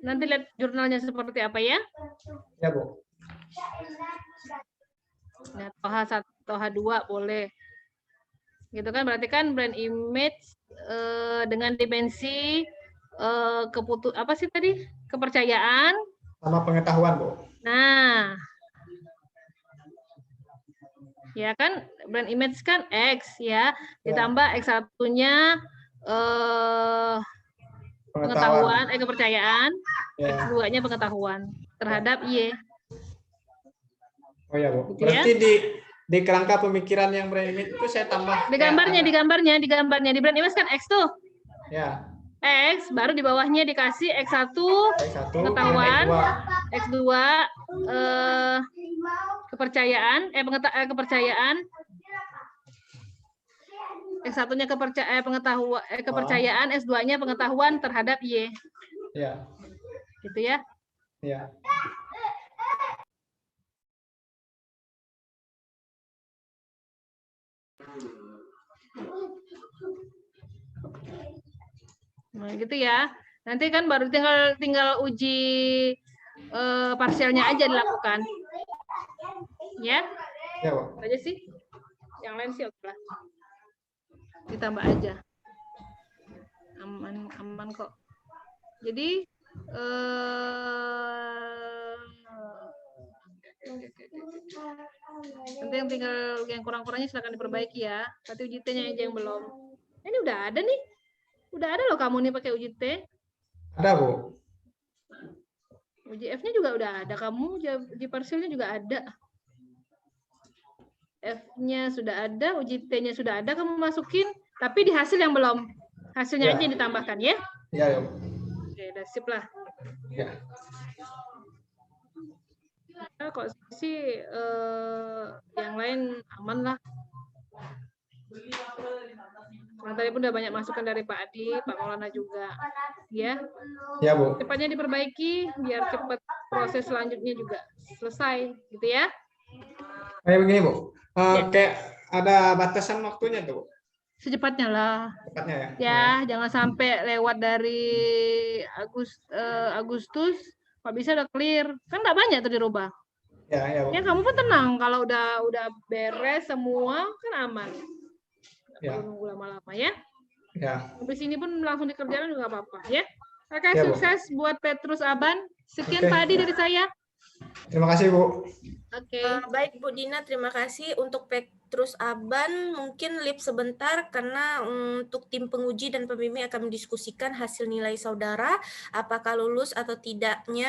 Nanti lihat jurnalnya seperti apa ya. Ya, Bu. Nah, atau H1 atau H2 boleh. Gitu kan, berarti kan brand image dengan dimensi apa sih tadi? Kepercayaan Sama pengetahuan, Bu. Nah, ya kan brand image kan X ya, ditambah X1-nya pengetahuan, kepercayaan, Ya. X2-nya pengetahuan terhadap Y. Oh ya, Bu. Gitu ya. Berarti di kerangka pemikiran yang brand image itu saya tambah Di gambarnya di brand image kan X tuh. Ya. X baru di bawahnya dikasih X1 X1 pengetahuan, X2 kepercayaan, kepercayaan. X1-nya pengetahuan, kepercayaan, S2-nya pengetahuan terhadap Y. Ya. Gitu ya. Ya. Nah, gitu ya. Nanti kan baru tinggal uji parsialnya aja dilakukan. Ya, Ya, Bu. itu aja sih. Yang lain sih oke lah. Ditambah aja. Aman kok. Jadi nanti yang tinggal yang kurang-kurangnya silakan diperbaiki ya. Berarti UJT-nya aja yang belum. Ini udah ada nih. Udah ada loh kamu nih pakai UJT. Ada, Bu. UJF-nya juga udah ada. Kamu uji parsialnya juga ada. F-nya sudah ada, UJT-nya sudah ada, kamu masukin, tapi di hasil yang belum. Hasilnya Ya. aja yang ditambahkan ya. Ya, ya, Bu. Oke, udah sip lah. Ya. Nah, kok sih yang lain aman lah. Karena tadi pun udah banyak masukan dari Pak Adi, Pak Maulana juga. Ya, Ya, Bu. cepatnya diperbaiki biar cepat proses selanjutnya juga selesai, gitu ya. Kayak begini, Bu. Ya. Kayak ada batasan waktunya tuh, Bu. Secepatnya lah. Tepatnya ya. Ya, jangan sampai lewat dari Agustus, Pak bisa udah clear. Kan nggak banyak tuh dirubah. Ya, ya, Bu. Ya, kamu pun tenang kalau udah beres semua kan aman. Nggak Ya. perlu nunggu lama-lama ya. Ya. Habis ini pun langsung dikerjakan juga apa-apa ya. Oke, Ya, Bu. sukses buat Petrus Aban. Sekian Oke. Pak Adi dari saya. Terima kasih, Bu. Oke. Baik Bu Dina, terima kasih. Untuk Petrus Aban mungkin lip sebentar karena untuk tim penguji dan pembimbing akan mendiskusikan hasil nilai saudara, apakah lulus atau tidaknya,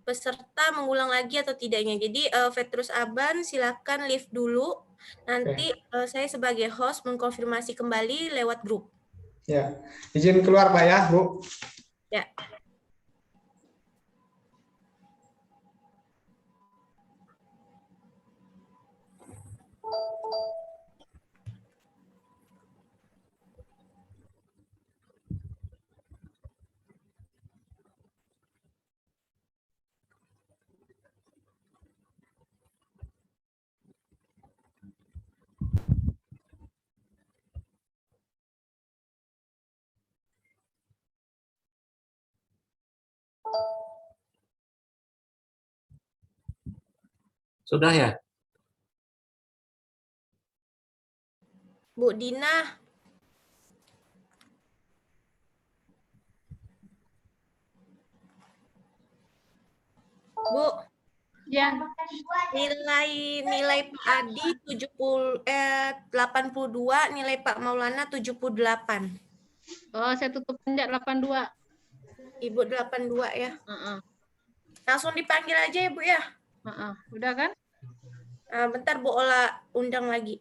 peserta mengulang lagi atau tidaknya. Jadi Petrus Aban silakan live dulu. Nanti saya sebagai host mengkonfirmasi kembali lewat grup. Ya. Izin keluar, Pak ya, Bu. Ya. Sudah ya? Bu Dina. Bu, Ya. nilai Pak Adi 82, nilai Pak Maulana 78. Oh, saya tutup penjat 82. Ibu 82 ya. Heeh. Langsung dipanggil aja ya Bu ya. Heeh. Udah kan? Bentar Bu Ola undang lagi.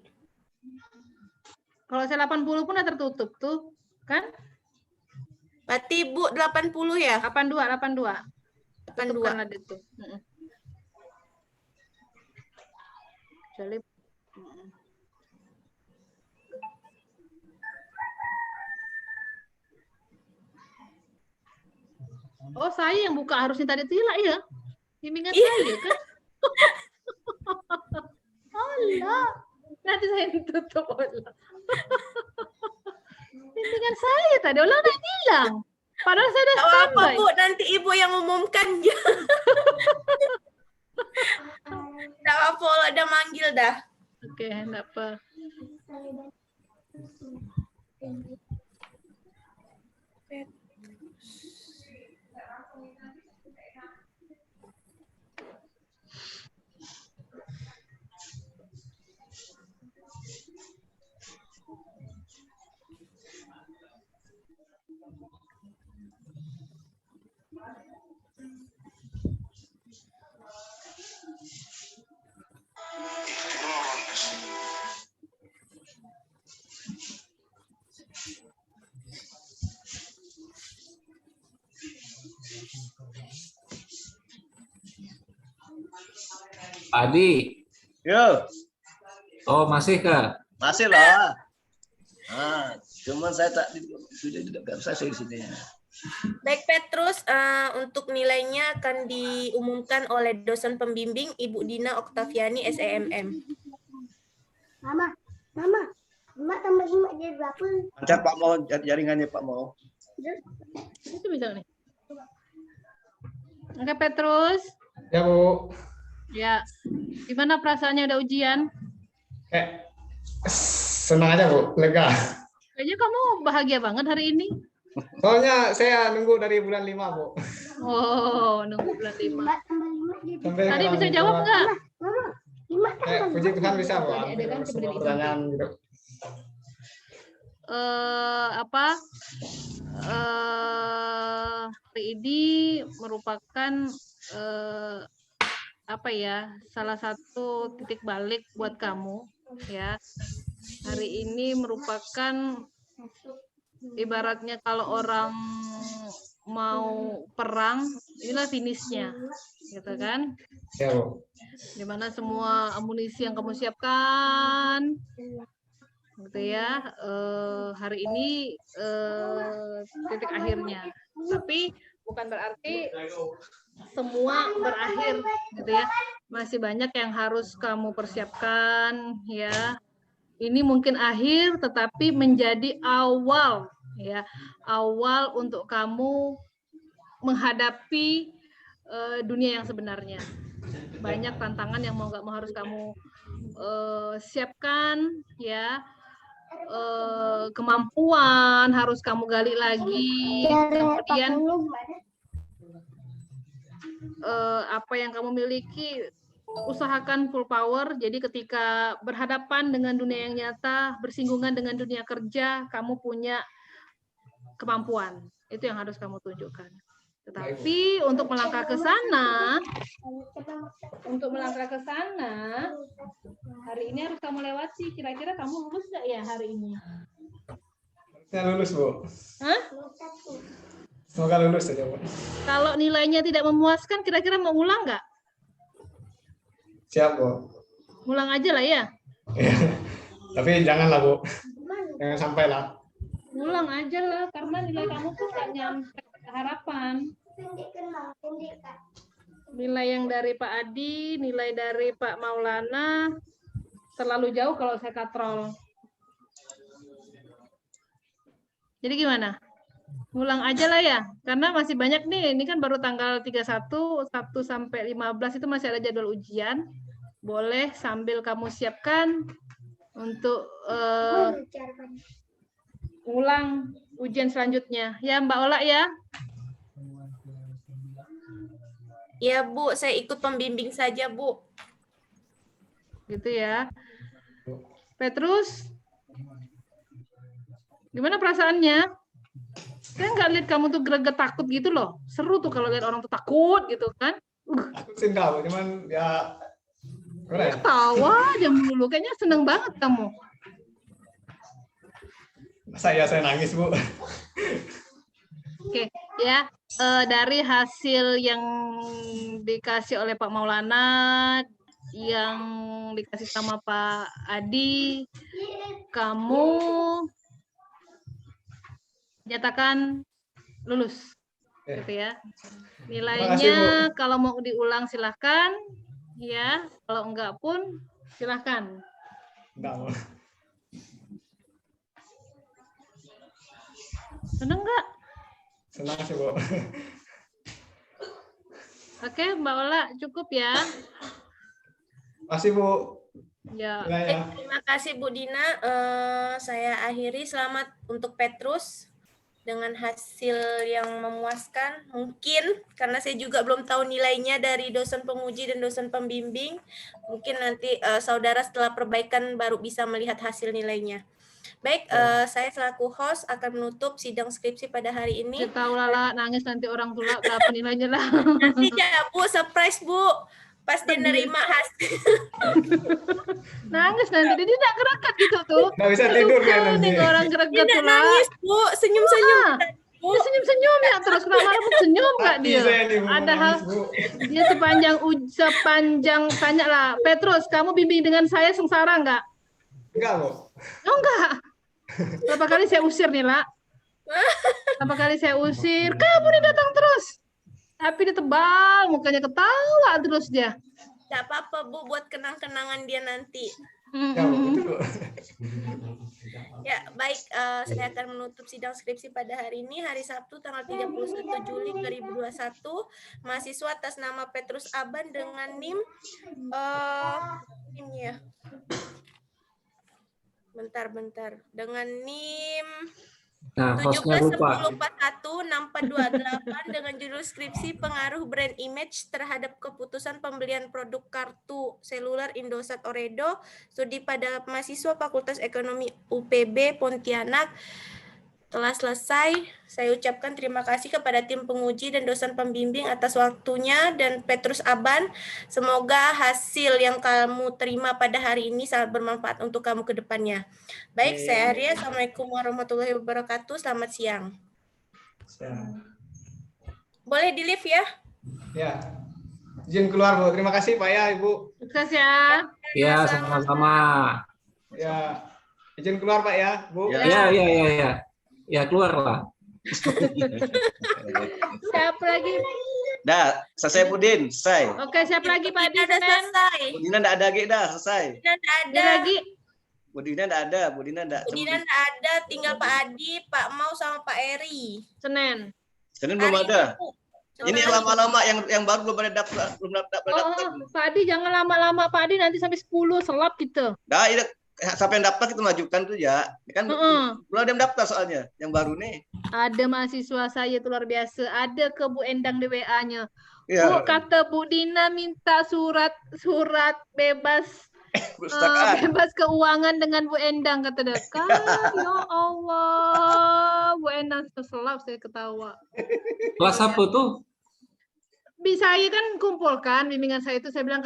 Kalau saya 80 pun udah tertutup tuh, kan? Berarti Bu 80 ya? 82. 82. Tutupkan ada tuh. Kecuali oh, saya yang buka harusnya tadi tilak ya. Bimbingan saya kan. Allah. Nanti saya yang tutup Allah. Bimbingan saya tadi Allah udah bilang. Padahal saya udah Gak apa standby. Bu, nanti Ibu yang umumkan. Gak apa, Ola udah manggil dah. Oke, enggak apa. Adi, Yo, oh masih ke? masih lah. Cuman saya tidak bisa saya di sini. Baik Petrus, untuk nilainya akan diumumkan oleh dosen pembimbing Ibu Dina Oktaviani SEMM. Mama tambah 5 jadi berapa? Lancar Pak Mau, jaringannya Pak Mau. Itu bisa nih. Oke, Petrus. Ya, Bu. Ya. Gimana perasaannya udah ujian? Senang aja, Bu. Lega. Kayaknya kamu bahagia banget hari ini. Soalnya saya nunggu dari bulan 5, Bu. Oh, nunggu bulan 5. 5 tambah 5 jadi. Sampai Tadi sekarang bisa jawab coba. nggak? Mama, 5 tambah Puji Tuhan bisa, Bu. Ada Hampir kan, semua coba pertanyaan gitu. Hari ini merupakan salah satu titik balik buat kamu, ya. Hari ini merupakan ibaratnya kalau orang mau perang, inilah finishnya, gitu kan? Ya, Bu. Dimana semua amunisi yang kamu siapkan, gitu ya, hari ini titik akhirnya. Tapi bukan berarti semua berakhir, gitu ya. Masih banyak yang harus kamu persiapkan, ya. Ini mungkin akhir, tetapi menjadi awal, ya, awal untuk kamu menghadapi dunia yang sebenarnya. Banyak tantangan yang mau nggak mau harus kamu siapkan, ya. Kemampuan harus kamu gali lagi, kemudian apa yang kamu miliki usahakan full power. Jadi ketika berhadapan dengan dunia yang nyata, bersinggungan dengan dunia kerja, kamu punya kemampuan. Itu yang harus kamu tunjukkan. Tetapi untuk melangkah ke sana, hari ini harus kamu lewati. Kira-kira kamu lulus nggak ya hari ini? Saya lulus, Bu. Hah? Semoga lulus saja, Bu. Kalau nilainya tidak memuaskan, kira-kira mau ulang nggak? Siap, Bu. Ulang aja lah ya. Tapi janganlah, Bu. Jangan sampai lah. Ulang aja lah, karena nilai kamu tuh nggak nyampe harapan. Nilai yang dari Pak Adi, nilai dari Pak Maulana, terlalu jauh kalau saya katrol. Jadi gimana? Ulang aja lah ya, karena masih banyak nih, ini kan baru tanggal 31, Sabtu sampai 15 itu masih ada jadwal ujian. Boleh sambil kamu siapkan untuk ulang ujian selanjutnya. Ya Mbak Ola ya? Ya Bu, saya ikut pembimbing saja Bu. Gitu ya. Petrus, gimana perasaannya? Saya nggak lihat kamu tuh greget takut gitu loh. Seru tuh kalau lihat orang tuh takut gitu kan. Aku sih enggak, Bu. Cuman ya keren. Ketawa aja mulu. Kayaknya seneng banget kamu. Saya nangis, Bu. Oke, ya. Dari hasil yang dikasih oleh Pak Maulana, yang dikasih sama Pak Adi, kamu nyatakan lulus, gitu ya. Nilainya kalau mau diulang silahkan, ya. Kalau enggak pun silahkan. Enggak, Bu. Seneng nggak? Senang sih, Bu. Oke, Mbak Ola, cukup ya. Masih, Bu. Ya. Terima kasih Bu Dina. Saya akhiri. Selamat untuk Petrus dengan hasil yang memuaskan. Mungkin karena saya juga belum tahu nilainya dari dosen penguji dan dosen pembimbing. Mungkin nanti saudara setelah perbaikan baru bisa melihat hasil nilainya. Baik, saya selaku host akan menutup sidang skripsi pada hari ini. Kita tahu Lala, nangis nanti orang tua berapa nilainya lah. Nanti ya Bu, surprise Bu. Pas dia nerima hasil. Nangis nanti, dia tidak gereget gitu tuh. Nggak bisa tidur dia nanti. Nih orang gereget Tidak tuh lah. nangis Bu, senyum-senyum. Bu. Dia senyum-senyum ya, terus kenapa pun senyum Kak dia. Ada hal dia sepanjang tanya lah, Petrus, kamu bimbing dengan saya sengsara enggak? Enggak, Bu. Oh enggak. Berapa kali saya usir nih, La? Berapa kali saya usir, kamu nih datang terus. Tapi dia tebal, mukanya ketawa terus dia. Tidak apa-apa Bu, buat kenang-kenangan dia nanti. Ya, Bu. Itu, Bu. Ya, baik. Saya akan menutup sidang skripsi pada hari ini, hari Sabtu, tanggal 31 Juli 2021. Mahasiswa atas nama Petrus Aban dengan NIM, NIM-nya. Bentar. Dengan NIM Nah, hostnya lupa. 1710416428 dengan judul skripsi pengaruh brand image terhadap keputusan pembelian produk kartu seluler Indosat Oredo, studi pada mahasiswa Fakultas Ekonomi UPB Pontianak telah selesai. Saya ucapkan terima kasih kepada tim penguji dan dosen pembimbing atas waktunya, dan Petrus Aban, semoga hasil yang kamu terima pada hari ini sangat bermanfaat untuk kamu ke depannya. Baik, saya Arya. Assalamualaikum warahmatullahi wabarakatuh. Selamat siang. Boleh di live ya? Ya. Izin keluar, Bu. Terima kasih Pak ya, Ibu. Sukses ya. Ya, sama-sama. Ya. Izin keluar Pak ya, Bu. Ya. Ya, keluarlah. Siapa lagi? Dah, selesai Budin, selesai. Oke, siapa lagi Pak Adi? Udah selesai. Budina enggak ada lagi dah, selesai. Udah Ada lagi? Budina enggak ada, Budina enggak. Budina nggak ada, tinggal Pak Adi, Pak Mau sama Pak Eri. Senin. Senin belum Hari ada. Minggu. Ini yang lama-lama yang baru belum ada daftar, belum daftar. Pak Adi jangan lama-lama Pak Adi, nanti sampai 10 selap gitu. Dah, ini sampai yang daftar kita majukan tuh ya. Kan belum ada yang daftar soalnya, yang baru nih. Ada mahasiswa saya tuh luar biasa. Ada ke Bu Endang di WA-nya. Iya. Bu, kata Bu Dina minta surat bebas bebas keuangan dengan Bu Endang, kata dia. Ya Allah, Bu Endang selap saya ketawa. Kelas apa tuh? Bisa saya kan kumpulkan bimbingan saya itu, saya bilang